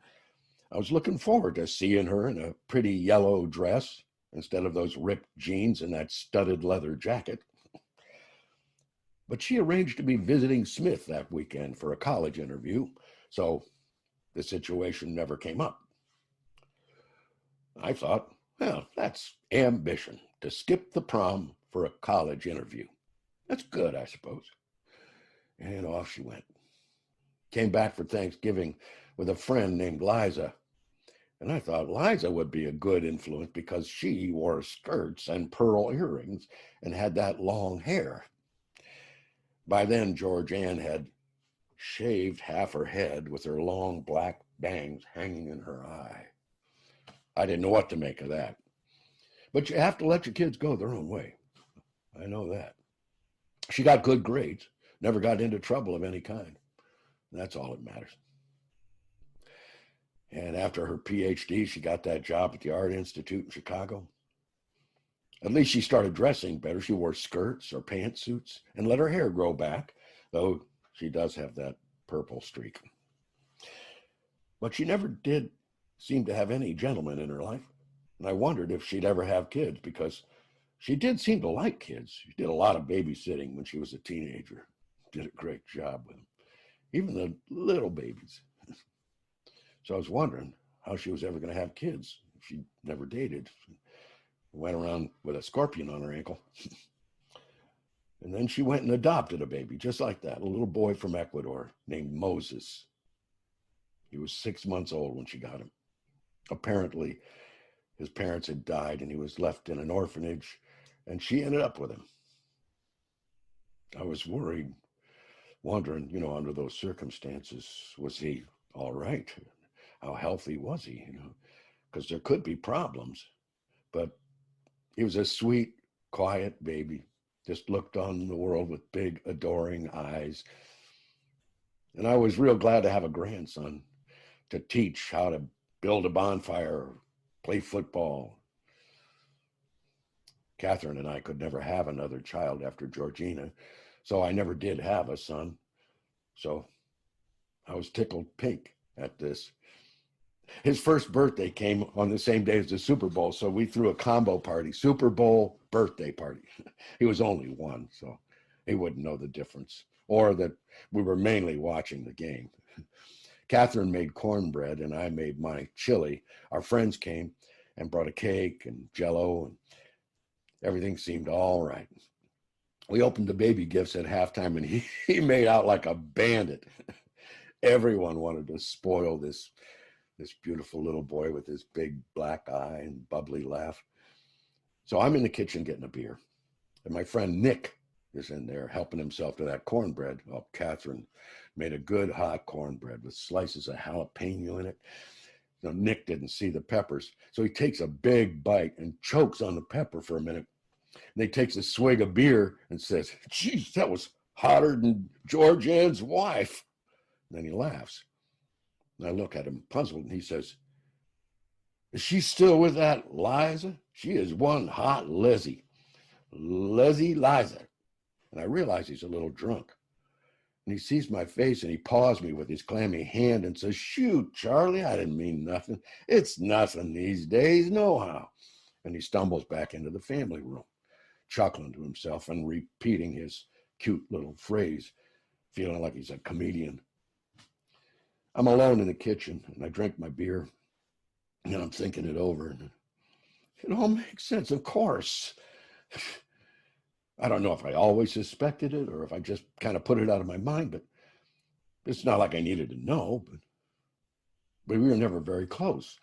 Speaker 1: I was looking forward to seeing her in a pretty yellow dress instead of those ripped jeans and that studded leather jacket. But she arranged to be visiting Smith that weekend for a college interview, so the situation never came up. I thought, well, that's ambition, to skip the prom for a college interview. That's good, I suppose. And off she went. Came back for Thanksgiving with a friend named Liza. And I thought Liza would be a good influence because she wore skirts and pearl earrings and had that long hair. By then, Georgianne had shaved half her head with her long black bangs hanging in her eye. I didn't know what to make of that. But you have to let your kids go their own way. I know that. She got good grades, never got into trouble of any kind. That's all that matters. And after her PhD, she got that job at the Art Institute in Chicago. At least she started dressing better. She wore skirts or pantsuits and let her hair grow back, though she does have that purple streak. But she never did seem to have any gentlemen in her life. And I wondered if she'd ever have kids, because she did seem to like kids. She did a lot of babysitting when she was a teenager. Did a great job with them, even the little babies. So I was wondering how she was ever going to have kids if she never dated. Went around with a scorpion on her ankle. And then she went and adopted a baby just like that, a little boy from Ecuador named Moses. He was 6 months old when she got him. Apparently, his parents had died and he was left in an orphanage, and she ended up with him. I was worried wondering, under those circumstances, was he all right? How healthy was he? Because there could be problems. But he was a sweet, quiet baby, just looked on the world with big, adoring eyes. And I was real glad to have a grandson to teach how to build a bonfire, play football. Catherine and I could never have another child after Georgina, so I never did have a son. So I was tickled pink at this. His first birthday came on the same day as the Super Bowl, so we threw a combo party, Super Bowl birthday party. He was only one, so he wouldn't know the difference, or that we were mainly watching the game. Catherine made cornbread, and I made my chili. Our friends came and brought a cake and Jell-O, and everything seemed all right. We opened the baby gifts at halftime, and he made out like a bandit. Everyone wanted to spoil this beautiful little boy with his big black eye and bubbly laugh. So I'm in the kitchen getting a beer, and my friend Nick is in there helping himself to that cornbread. Oh, Catherine made a good hot cornbread with slices of jalapeno in it. Nick didn't see the peppers, so he takes a big bite and chokes on the pepper for a minute. And he takes a swig of beer and says, "Geez, that was hotter than George Ann's wife." And then he laughs. And I look at him puzzled, and he says, "Is she still with that Liza? She is one hot Lizzie. Lizzie Liza." And I realize he's a little drunk. And he sees my face, and he paws me with his clammy hand and says, "Shoot, Charlie, I didn't mean nothing. It's nothing these days, nohow." And he stumbles back into the family room, chuckling to himself and repeating his cute little phrase, feeling like he's a comedian. I'm alone in the kitchen, and I drink my beer, and I'm thinking it over, and it all makes sense, of course. I don't know if I always suspected it or if I just kind of put it out of my mind, but it's not like I needed to know, but we were never very close.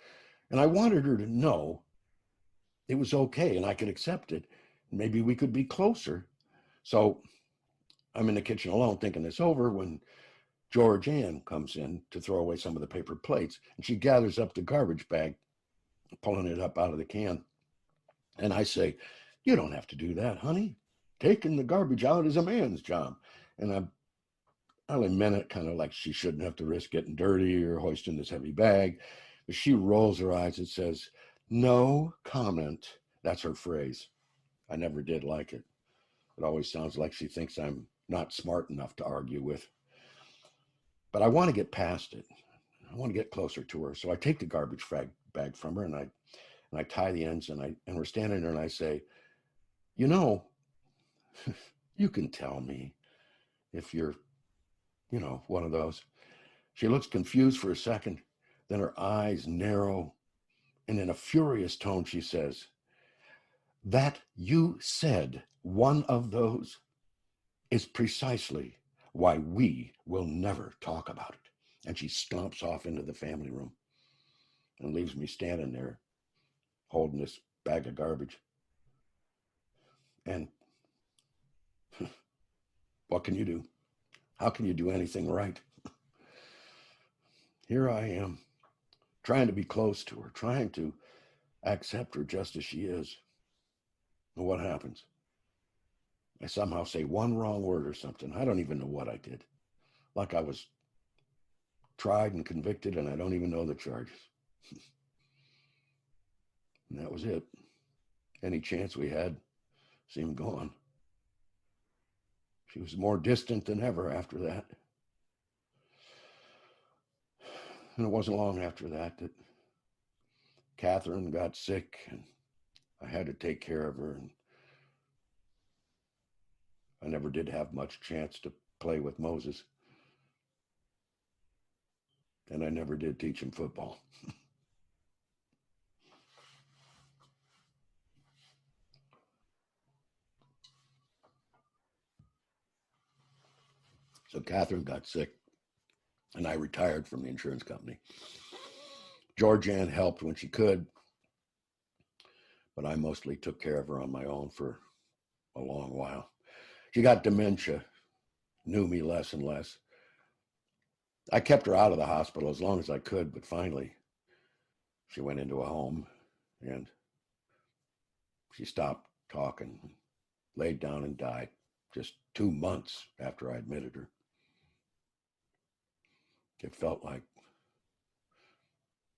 Speaker 1: And I wanted her to know it was okay and I could accept it. Maybe we could be closer. So I'm in the kitchen alone thinking this over when George Ann comes in to throw away some of the paper plates, and she gathers up the garbage bag, pulling it up out of the can. And I say, "You don't have to do that, honey. Taking the garbage out is a man's job." And I only meant it kind of like she shouldn't have to risk getting dirty or hoisting this heavy bag. But she rolls her eyes and says, "No comment." That's her phrase. I never did like it. It always sounds like she thinks I'm not smart enough to argue with. But I want to get past it. I want to get closer to her. So I take the garbage bag from her, and I tie the ends, and we're standing there, and I say, "You know, you can tell me if you're, one of those." She looks confused for a second, then her eyes narrow, and in a furious tone she says, "That you said one of those is precisely why we will never talk about it." And she stomps off into the family room and leaves me standing there holding this bag of garbage. And what can you do? How can you do anything right? Here I am, trying to be close to her, trying to accept her just as she is. And what happens? I somehow say one wrong word or something. I don't even know what I did. Like I was tried and convicted, and I don't even know the charges. And that was it. Any chance we had seemed gone. She was more distant than ever after that. And it wasn't long after that Catherine got sick, and I had to take care of her. And I never did have much chance to play with Moses. And I never did teach him football. So Catherine got sick, and I retired from the insurance company. Georgianne helped when she could, but I mostly took care of her on my own for a long while. She got dementia, knew me less and less. I kept her out of the hospital as long as I could, but finally she went into a home and she stopped talking, laid down and died just 2 months after I admitted her. It felt like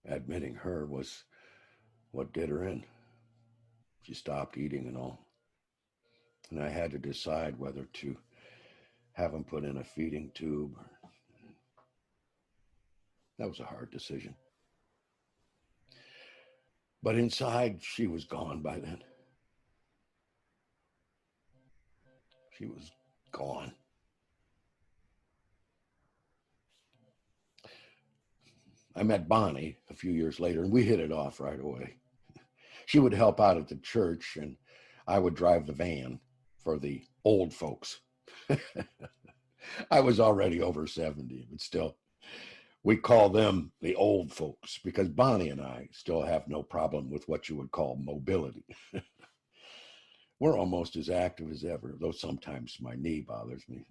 Speaker 1: admitting her was what did her in. She stopped eating and all. And I had to decide whether to have him put in a feeding tube. That was a hard decision. But inside, she was gone by then. She was gone. I met Bonnie a few years later, and we hit it off right away. She would help out at the church, and I would drive the van for the old folks. I was already over 70, but still, we call them the old folks because Bonnie and I still have no problem with what you would call mobility. We're almost as active as ever, though sometimes my knee bothers me.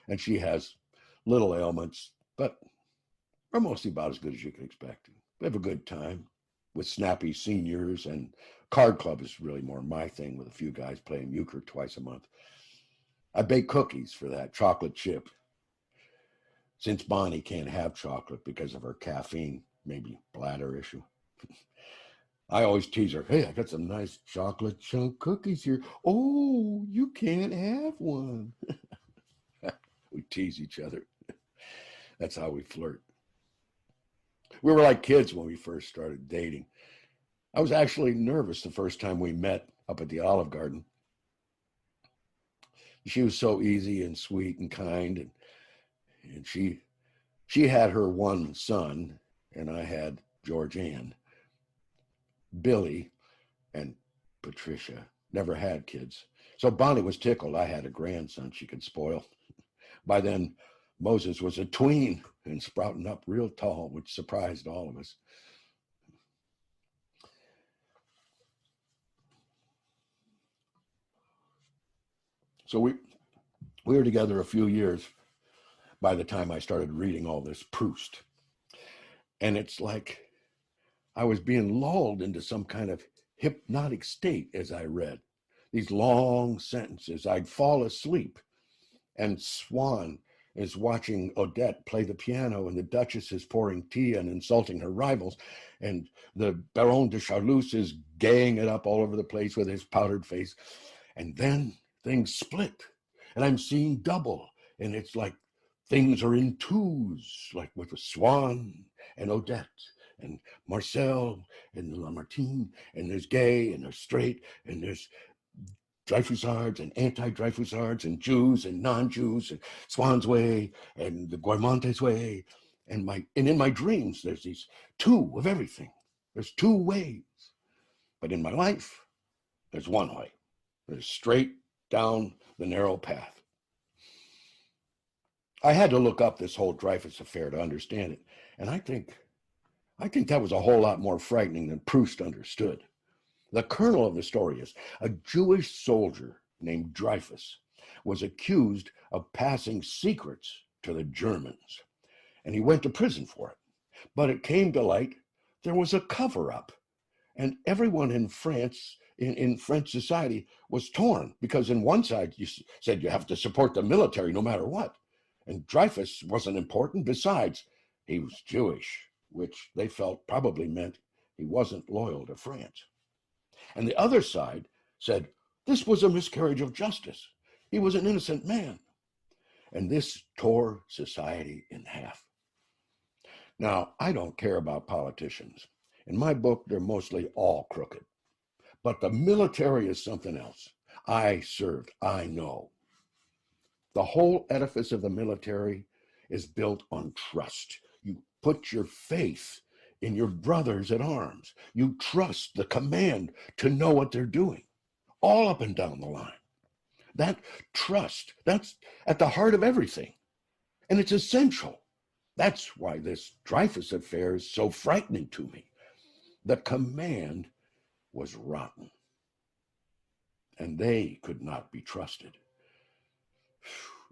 Speaker 1: And she has little ailments, but we're mostly about as good as you can expect. We have a good time with snappy seniors, and card club is really more my thing with a few guys playing euchre twice a month. I bake cookies for that, chocolate chip. Since Bonnie can't have chocolate because of her caffeine, maybe bladder issue, I always tease her, hey, I got some nice chocolate chunk cookies here. Oh, you can't have one. We tease each other. That's how we flirt. We were like kids when we first started dating. I was actually nervous the first time we met up at the Olive Garden. She was so easy and sweet and kind, and she had her one son, and I had Georgianne. Billy and Patricia never had kids. So Bonnie was tickled I had a grandson she could spoil. By then, Moses was a tween and sprouting up real tall, which surprised all of us. So we were together a few years by the time I started reading all this Proust. And it's like I was being lulled into some kind of hypnotic state as I read these long sentences. I'd fall asleep, and Swann is watching Odette play the piano, and the Duchess is pouring tea and insulting her rivals, and the Baron de Charlus is gaying it up all over the place with his powdered face. And then things split, and I'm seeing double, and it's like things are in twos, like with Swann and Odette and Marcel and Lamartine, and there's gay and there's straight, and there's Dreyfusards and anti-Dreyfusards and Jews and non-Jews and Swann's way and the Guermantes way. And in my dreams, there's these two of everything. There's two ways. But in my life, there's one way. There's straight down the narrow path. I had to look up this whole Dreyfus affair to understand it. And I think that was a whole lot more frightening than Proust understood. The kernel of the story is a Jewish soldier named Dreyfus was accused of passing secrets to the Germans, and he went to prison for it. But it came to light there was a cover-up, and everyone in France, in French society, was torn because in one side you said you have to support the military no matter what, and Dreyfus wasn't important. Besides, he was Jewish, which they felt probably meant he wasn't loyal to France. And the other side said this was a miscarriage of justice. He was an innocent man. And this tore society in half. Now, I don't care about politicians. In my book, they're mostly all crooked. But the military is something else. I served, I know. The whole edifice of the military is built on trust. You put your faith in your brothers at arms. You trust the command to know what they're doing, all up and down the line. That trust, that's at the heart of everything. And it's essential. That's why this Dreyfus affair is so frightening to me. The command was rotten, and they could not be trusted.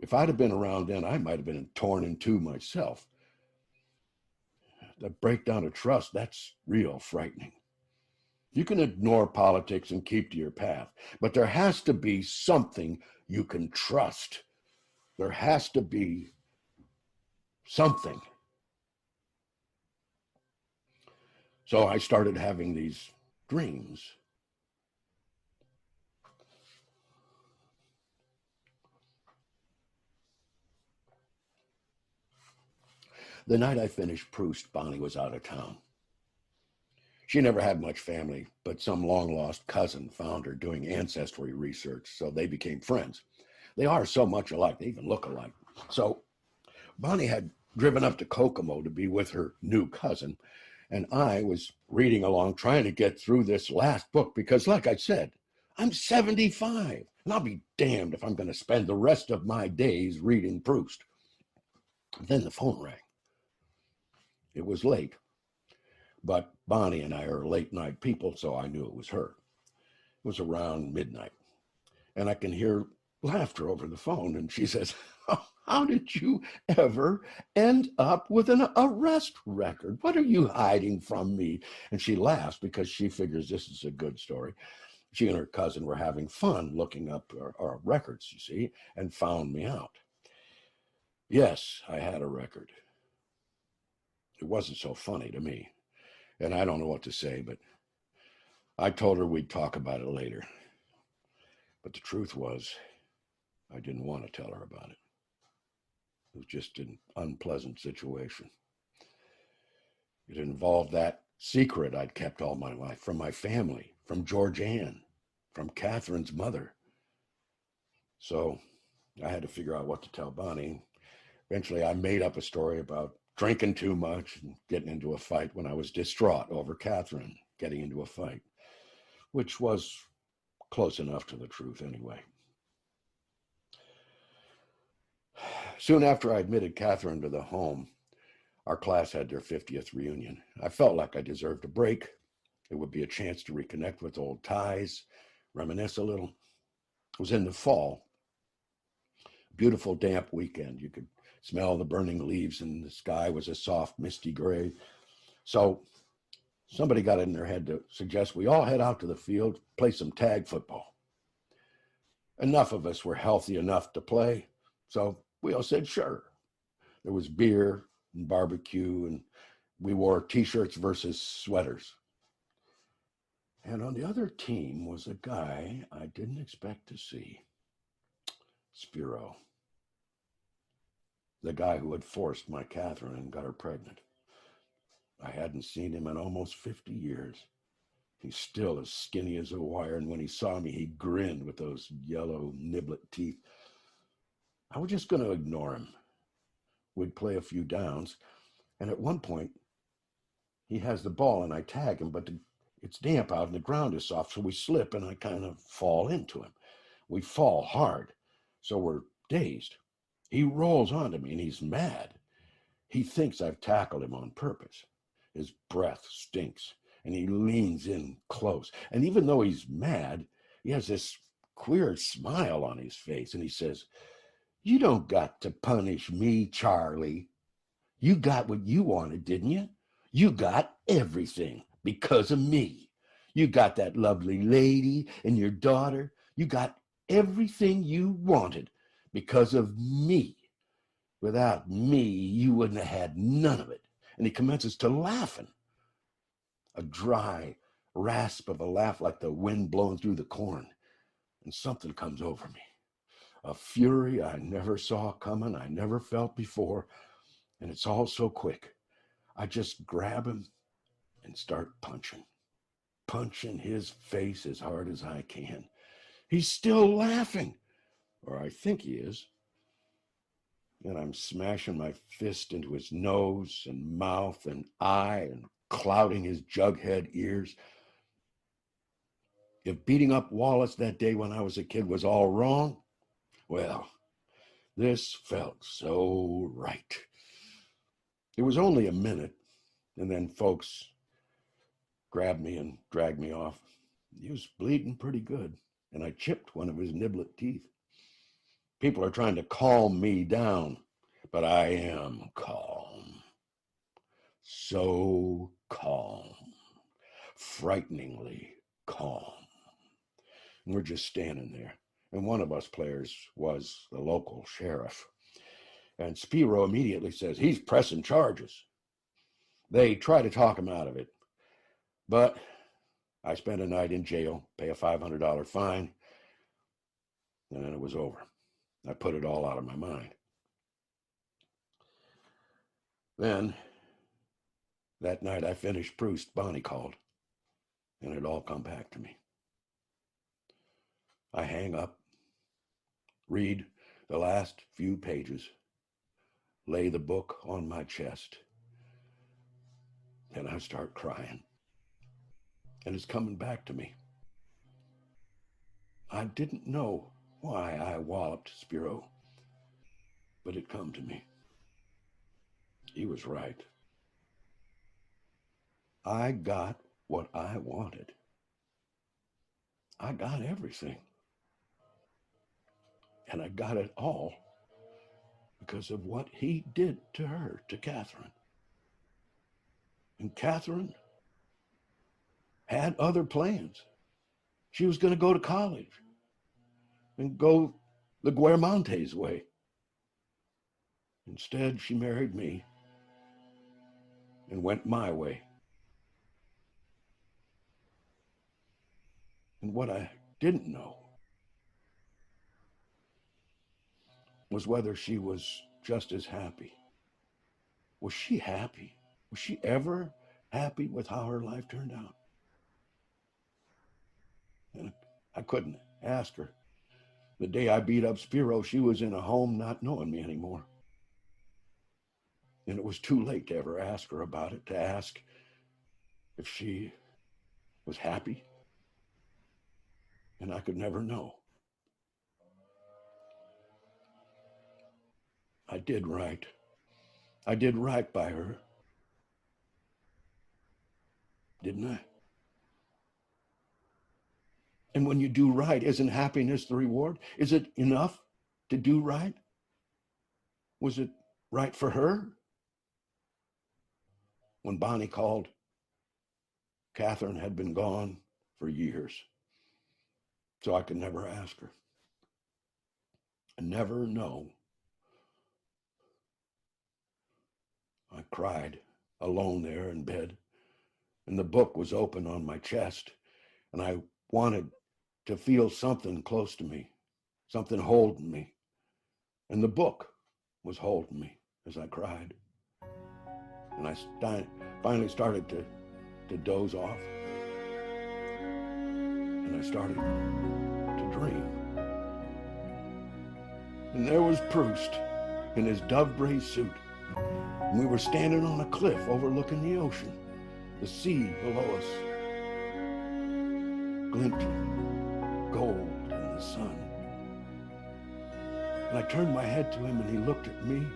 Speaker 1: If I'd have been around then, I might have been torn in two myself. The breakdown of trust, that's real frightening. You can ignore politics and keep to your path, but there has to be something you can trust. There has to be something. So I started having these dreams. The night I finished Proust, Bonnie was out of town. She never had much family, but some long-lost cousin found her doing ancestry research, so they became friends. They are so much alike, they even look alike. So Bonnie had driven up to Kokomo to be with her new cousin, and I was reading along trying to get through this last book because, like I said, I'm 75, and I'll be damned if I'm going to spend the rest of my days reading Proust. Then the phone rang. It was late, but Bonnie and I are late-night people, so I knew it was her. It was around midnight, and I can hear laughter over the phone, and she says, "How did you ever end up with an arrest record? What are you hiding from me?" And she laughs because she figures this is a good story. She and her cousin were having fun looking up our records, you see, and found me out. Yes, I had a record. It wasn't so funny to me, and I don't know what to say, but I told her we'd talk about it later. But the truth was, I didn't want to tell her about it. It was just an unpleasant situation. It involved that secret I'd kept all my life from my family, from George Ann, from Catherine's mother. So I had to figure out what to tell Bonnie. Eventually, I made up a story about drinking too much and getting into a fight when I was distraught over Catherine getting into a fight, which was close enough to the truth anyway. Soon after I admitted Catherine to the home, our class had their 50th reunion. I felt like I deserved a break. It would be a chance to reconnect with old ties, reminisce a little. It was in the fall, beautiful damp weekend. You could smell the burning leaves and the sky was a soft, misty gray. So somebody got it in their head to suggest we all head out to the field, play some tag football. Enough of us were healthy enough to play, so we all said sure. There was beer and barbecue, and we wore t-shirts versus sweaters. And on the other team was a guy I didn't expect to see. Spiro. The guy who had forced my Catherine and got her pregnant. I hadn't seen him in almost 50 years. He's still as skinny as a wire, and when he saw me, he grinned with those yellow niblet teeth. I was just going to ignore him. We'd play a few downs, and at one point, he has the ball, and I tag him, but it's damp out and the ground is soft, so we slip, and I kind of fall into him. We fall hard, so we're dazed. He rolls onto me, and he's mad. He thinks I've tackled him on purpose. His breath stinks, and he leans in close. And even though he's mad, he has this queer smile on his face, and he says, "You don't got to punish me, Charlie. You got what you wanted, didn't you? You got everything because of me. You got that lovely lady and your daughter. You got everything you wanted because of me. Without me, you wouldn't have had none of it." And he commences to laughing. A dry rasp of a laugh like the wind blowing through the corn. And something comes over me. A fury I never saw coming, I never felt before. And it's all so quick. I just grab him and start punching his face as hard as I can. He's still laughing, or I think he is. And I'm smashing my fist into his nose and mouth and eye and clouding his jughead ears. If beating up Wallace that day when I was a kid was all wrong, well, this felt so right. It was only a minute, and then folks grabbed me and dragged me off. He was bleeding pretty good, and I chipped one of his niblet teeth. People are trying to calm me down, but I am calm. So calm. Frighteningly calm. And we're just standing there. And one of us players was the local sheriff. And Spiro immediately says, he's pressing charges. They try to talk him out of it. But I spent a night in jail, pay a $500 fine, and then it was over. I put it all out of my mind. Then, that night I finished Proust, Bonnie called, and it all come back to me. I hang up, read the last few pages, lay the book on my chest, and I start crying. And it's coming back to me. I didn't know why I walloped Spiro, but it come to me. He was right. I got what I wanted. I got everything. And I got it all because of what he did to her, to Catherine. And Catherine had other plans. She was going to go to college and go the Guermantes way. Instead, she married me and went my way. And what I didn't know was whether she was just as happy. Was she happy? Was she ever happy with how her life turned out? And I couldn't ask her. The day I beat up Spiro, she was in a home not knowing me anymore. And it was too late to ever ask her about it, to ask if she was happy. And I could never know. I did right. I did right by her. Didn't I? And when you do right, isn't happiness the reward? Is it enough to do right? Was it right for her? When Bonnie called, Catherine had been gone for years. So I could never ask her. I never know. I cried alone there in bed, and the book was open on my chest, and I wanted to feel something close to me, something holding me. And the book was holding me as I cried. And I finally started to doze off. And I started to dream. And there was Proust in his dove gray suit. And we were standing on a cliff overlooking the ocean, the sea below us, glinting gold in the sun. And I turned my head to him and he looked at me,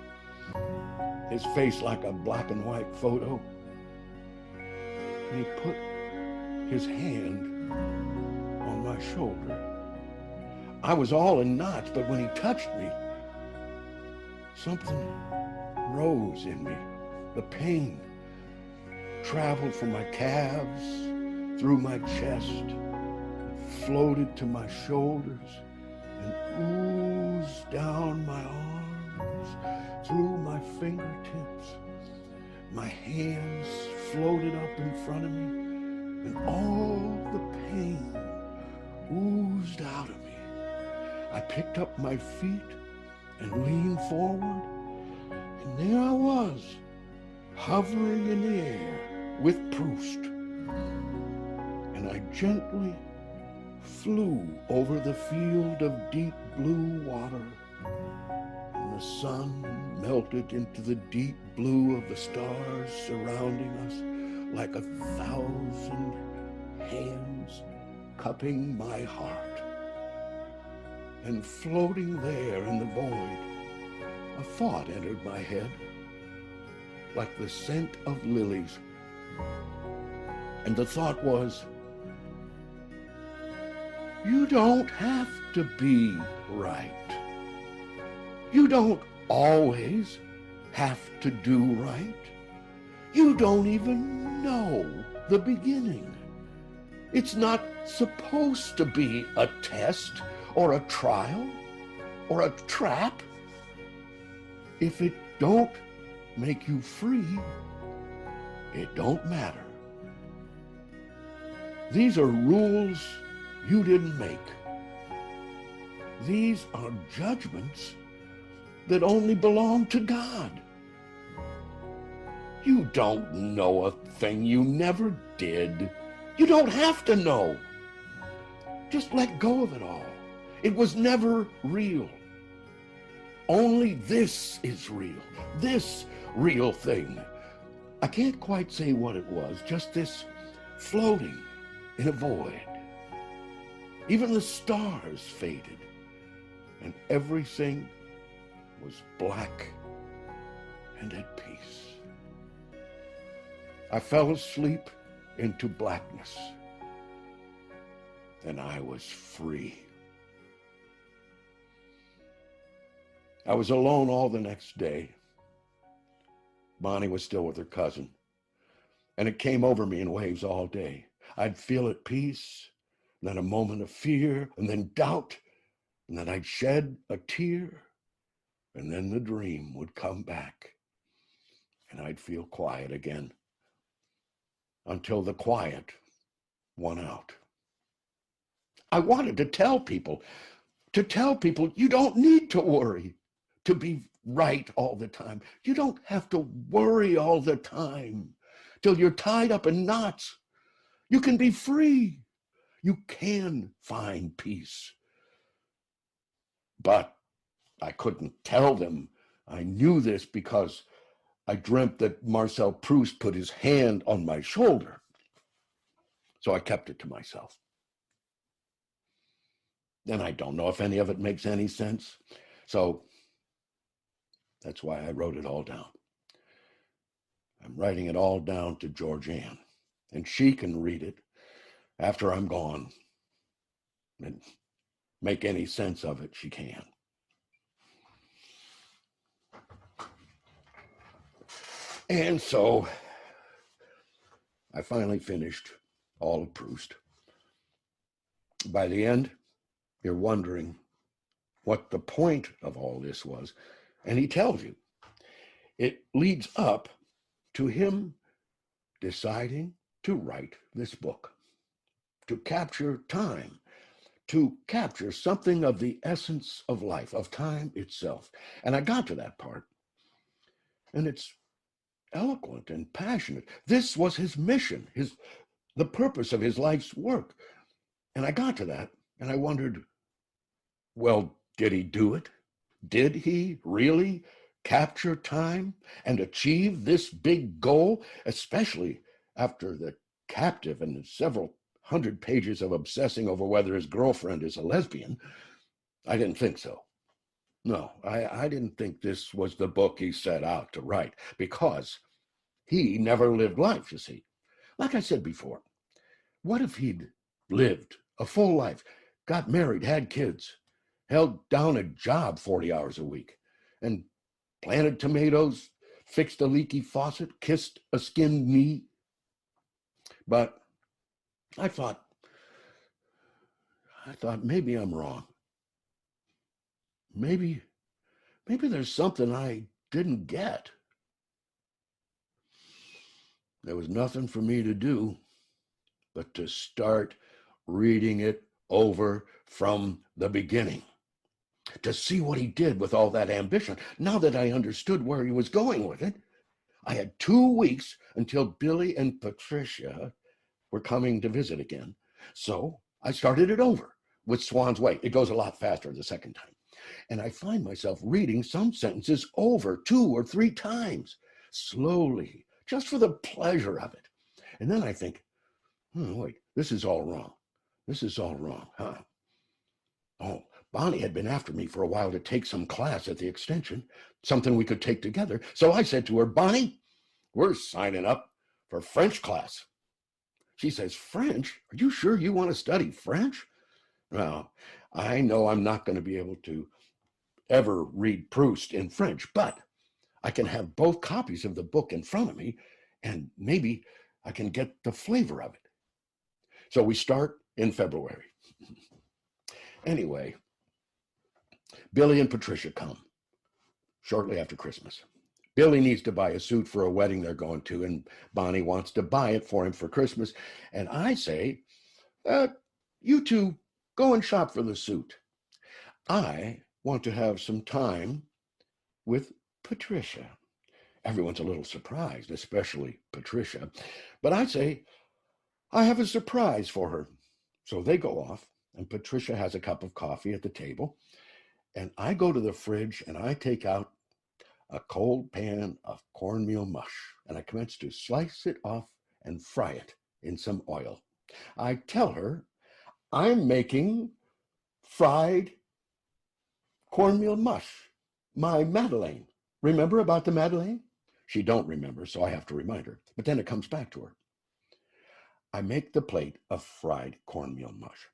Speaker 1: his face like a black and white photo. And he put his hand on my shoulder. I was all in knots, but when he touched me, something rose in me. The pain traveled from my calves, through my chest, floated to my shoulders, and oozed down my arms, through my fingertips. My hands floated up in front of me, and all the pain oozed out of me. I picked up my feet and leaned forward, and there I was, hovering in the air with Proust. And I gently flew over the field of deep blue water, and the sun melted into the deep blue of the stars surrounding us like 1,000 hands cupping my heart. And floating there in the void, a thought entered my head, like the scent of lilies. And the thought was, you don't have to be right. You don't always have to do right. You don't even know the beginning. It's not supposed to be a test or a trial or a trap. If it don't make you free, it don't matter. These are rules you didn't make. These are judgments that only belong to God. You don't know a thing you never did. You don't have to know. Just let go of it all. It was never real. Only this is real. This real thing. I can't quite say what it was, just this floating in a void. Even the stars faded, and everything was black and at peace. I fell asleep into blackness, and I was free. I was alone all the next day. Bonnie was still with her cousin, and it came over me in waves all day. I'd feel at peace, then a moment of fear, and then doubt, and then I'd shed a tear, and then the dream would come back, and I'd feel quiet again, until the quiet won out. I wanted to tell people you don't need to worry to be right all the time. You don't have to worry all the time till you're tied up in knots. You can be free. You can find peace. But I couldn't tell them I knew this because I dreamt that Marcel Proust put his hand on my shoulder. So I kept it to myself. And I don't know if any of it makes any sense. So that's why I wrote it all down. I'm writing it all down to Georgianne, and she can read it after I'm gone and make any sense of it she can. And so I finally finished all of Proust. By the end, you're wondering what the point of all this was, and he tells you. It leads up to him deciding to write this book, to capture time, to capture something of the essence of life, of time itself. And I got to that part, and it's eloquent and passionate. This was his mission, the purpose of his life's work. And I got to that, and I wondered, well, did he do it? Did he really capture time and achieve this big goal, especially after the captive and the several hundred pages of obsessing over whether his girlfriend is a lesbian? I didn't think so. No, I didn't think this was the book he set out to write, because he never lived life, you see. Like I said before, what if he'd lived a full life, got married, had kids, held down a job 40 hours a week, and planted tomatoes, fixed a leaky faucet, kissed a skinned knee? But I thought maybe I'm wrong. Maybe there's something I didn't get. There was nothing for me to do but to start reading it over from the beginning, to see what he did with all that ambition. Now that I understood where he was going with it, I had 2 weeks until Billy and Patricia were coming to visit again. So I started it over with Swan's Way. It goes a lot faster the second time. And I find myself reading some sentences over 2 or 3 times, slowly, just for the pleasure of it. And then I think, wait, this is all wrong. This is all wrong, huh? Oh, Bonnie had been after me for a while to take some class at the extension, something we could take together. So I said to her, Bonnie, we're signing up for French class. She says, French? Are you sure you want to study French? Well, I know I'm not going to be able to ever read Proust in French, but I can have both copies of the book in front of me, and maybe I can get the flavor of it. So we start in February. Anyway, Billy and Patricia come shortly after Christmas. Billy needs to buy a suit for a wedding they're going to, and Bonnie wants to buy it for him for Christmas. And I say, you two go and shop for the suit. I want to have some time with Patricia. Everyone's a little surprised, especially Patricia. But I say, I have a surprise for her. So they go off, and Patricia has a cup of coffee at the table. And I go to the fridge and I take out a cold pan of cornmeal mush, and I commence to slice it off and fry it in some oil. I tell her I'm making fried cornmeal mush, my Madeleine. Remember about the Madeleine? She don't remember, so I have to remind her. But then it comes back to her. I make the plate of fried cornmeal mush.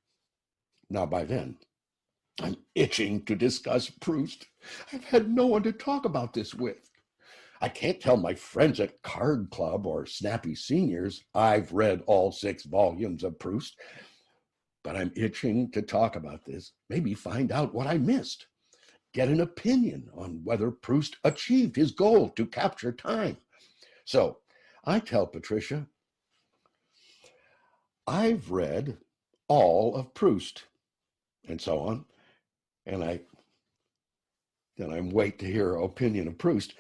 Speaker 1: Now by then, I'm itching to discuss Proust. I've had no one to talk about this with. I can't tell my friends at Card Club or Snappy Seniors I've read all 6 volumes of Proust, but I'm itching to talk about this, maybe find out what I missed, get an opinion on whether Proust achieved his goal to capture time. So I tell Patricia, I've read all of Proust, and so on, and I wait to hear her opinion of Proust,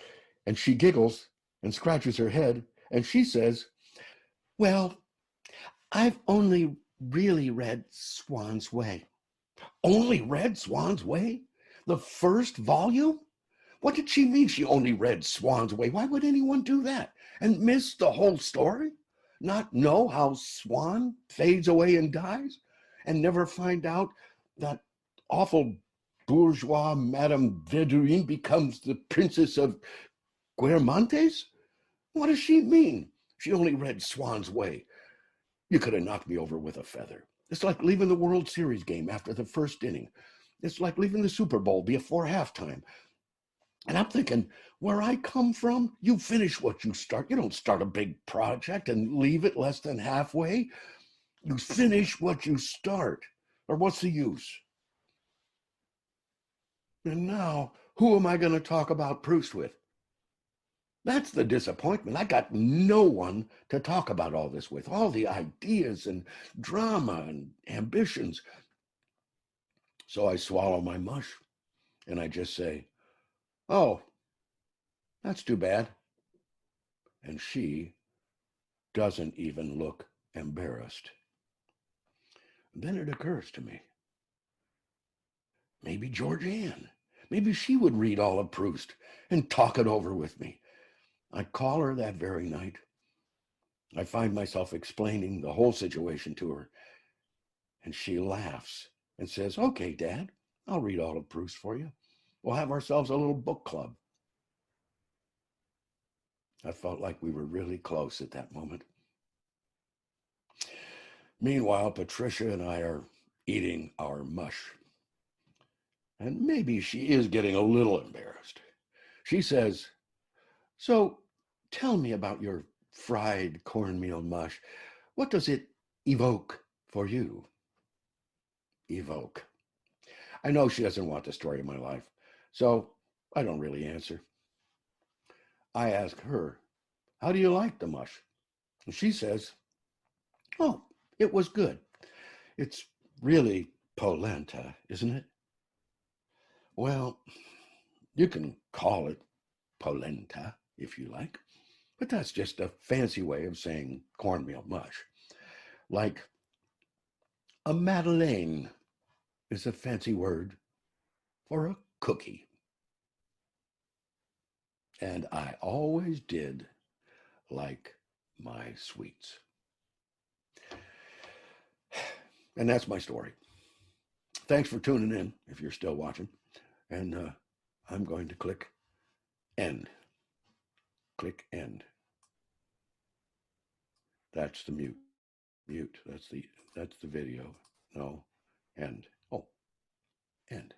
Speaker 1: and she giggles and scratches her head, and she says, well, I've only really read Swan's Way. Only read Swan's Way? The first volume? What did she mean she only read Swan's Way? Why would anyone do that and miss the whole story? Not know how Swan fades away and dies? And never find out that awful bourgeois Madame Verdurin becomes the Princess of Guermantes? What does she mean? She only read Swan's Way. You could have knocked me over with a feather. It's like leaving the World Series game after the first inning. It's like leaving the Super Bowl before halftime. And I'm thinking, where I come from, you finish what you start. You don't start a big project and leave it less than halfway. You finish what you start, or what's the use? And now, who am I going to talk about Proust with? That's the disappointment. I got no one to talk about all this with, all the ideas and drama and ambitions. So I swallow my mush and I just say, oh, that's too bad. And she doesn't even look embarrassed. Then it occurs to me, maybe Georgianne, maybe she would read all of Proust and talk it over with me. I call her that very night. I find myself explaining the whole situation to her, and she laughs and says, okay, Dad, I'll read all of Proust for you. We'll have ourselves a little book club. I felt like we were really close at that moment. Meanwhile, Patricia and I are eating our mush. And maybe she is getting a little embarrassed. She says, so tell me about your fried cornmeal mush. What does it evoke for you? Evoke. I know she doesn't want the story of my life, so I don't really answer. I ask her, how do you like the mush? And she says, oh, it was good. It's really polenta, isn't it? Well, you can call it polenta if you like, but that's just a fancy way of saying cornmeal mush. Like a Madeleine is a fancy word for a cookie. And I always did like my sweets. And that's my story. Thanks for tuning in if you're still watching. And I'm going to click end. Click end. That's the mute. Mute. That's the video. No. End. Oh, end.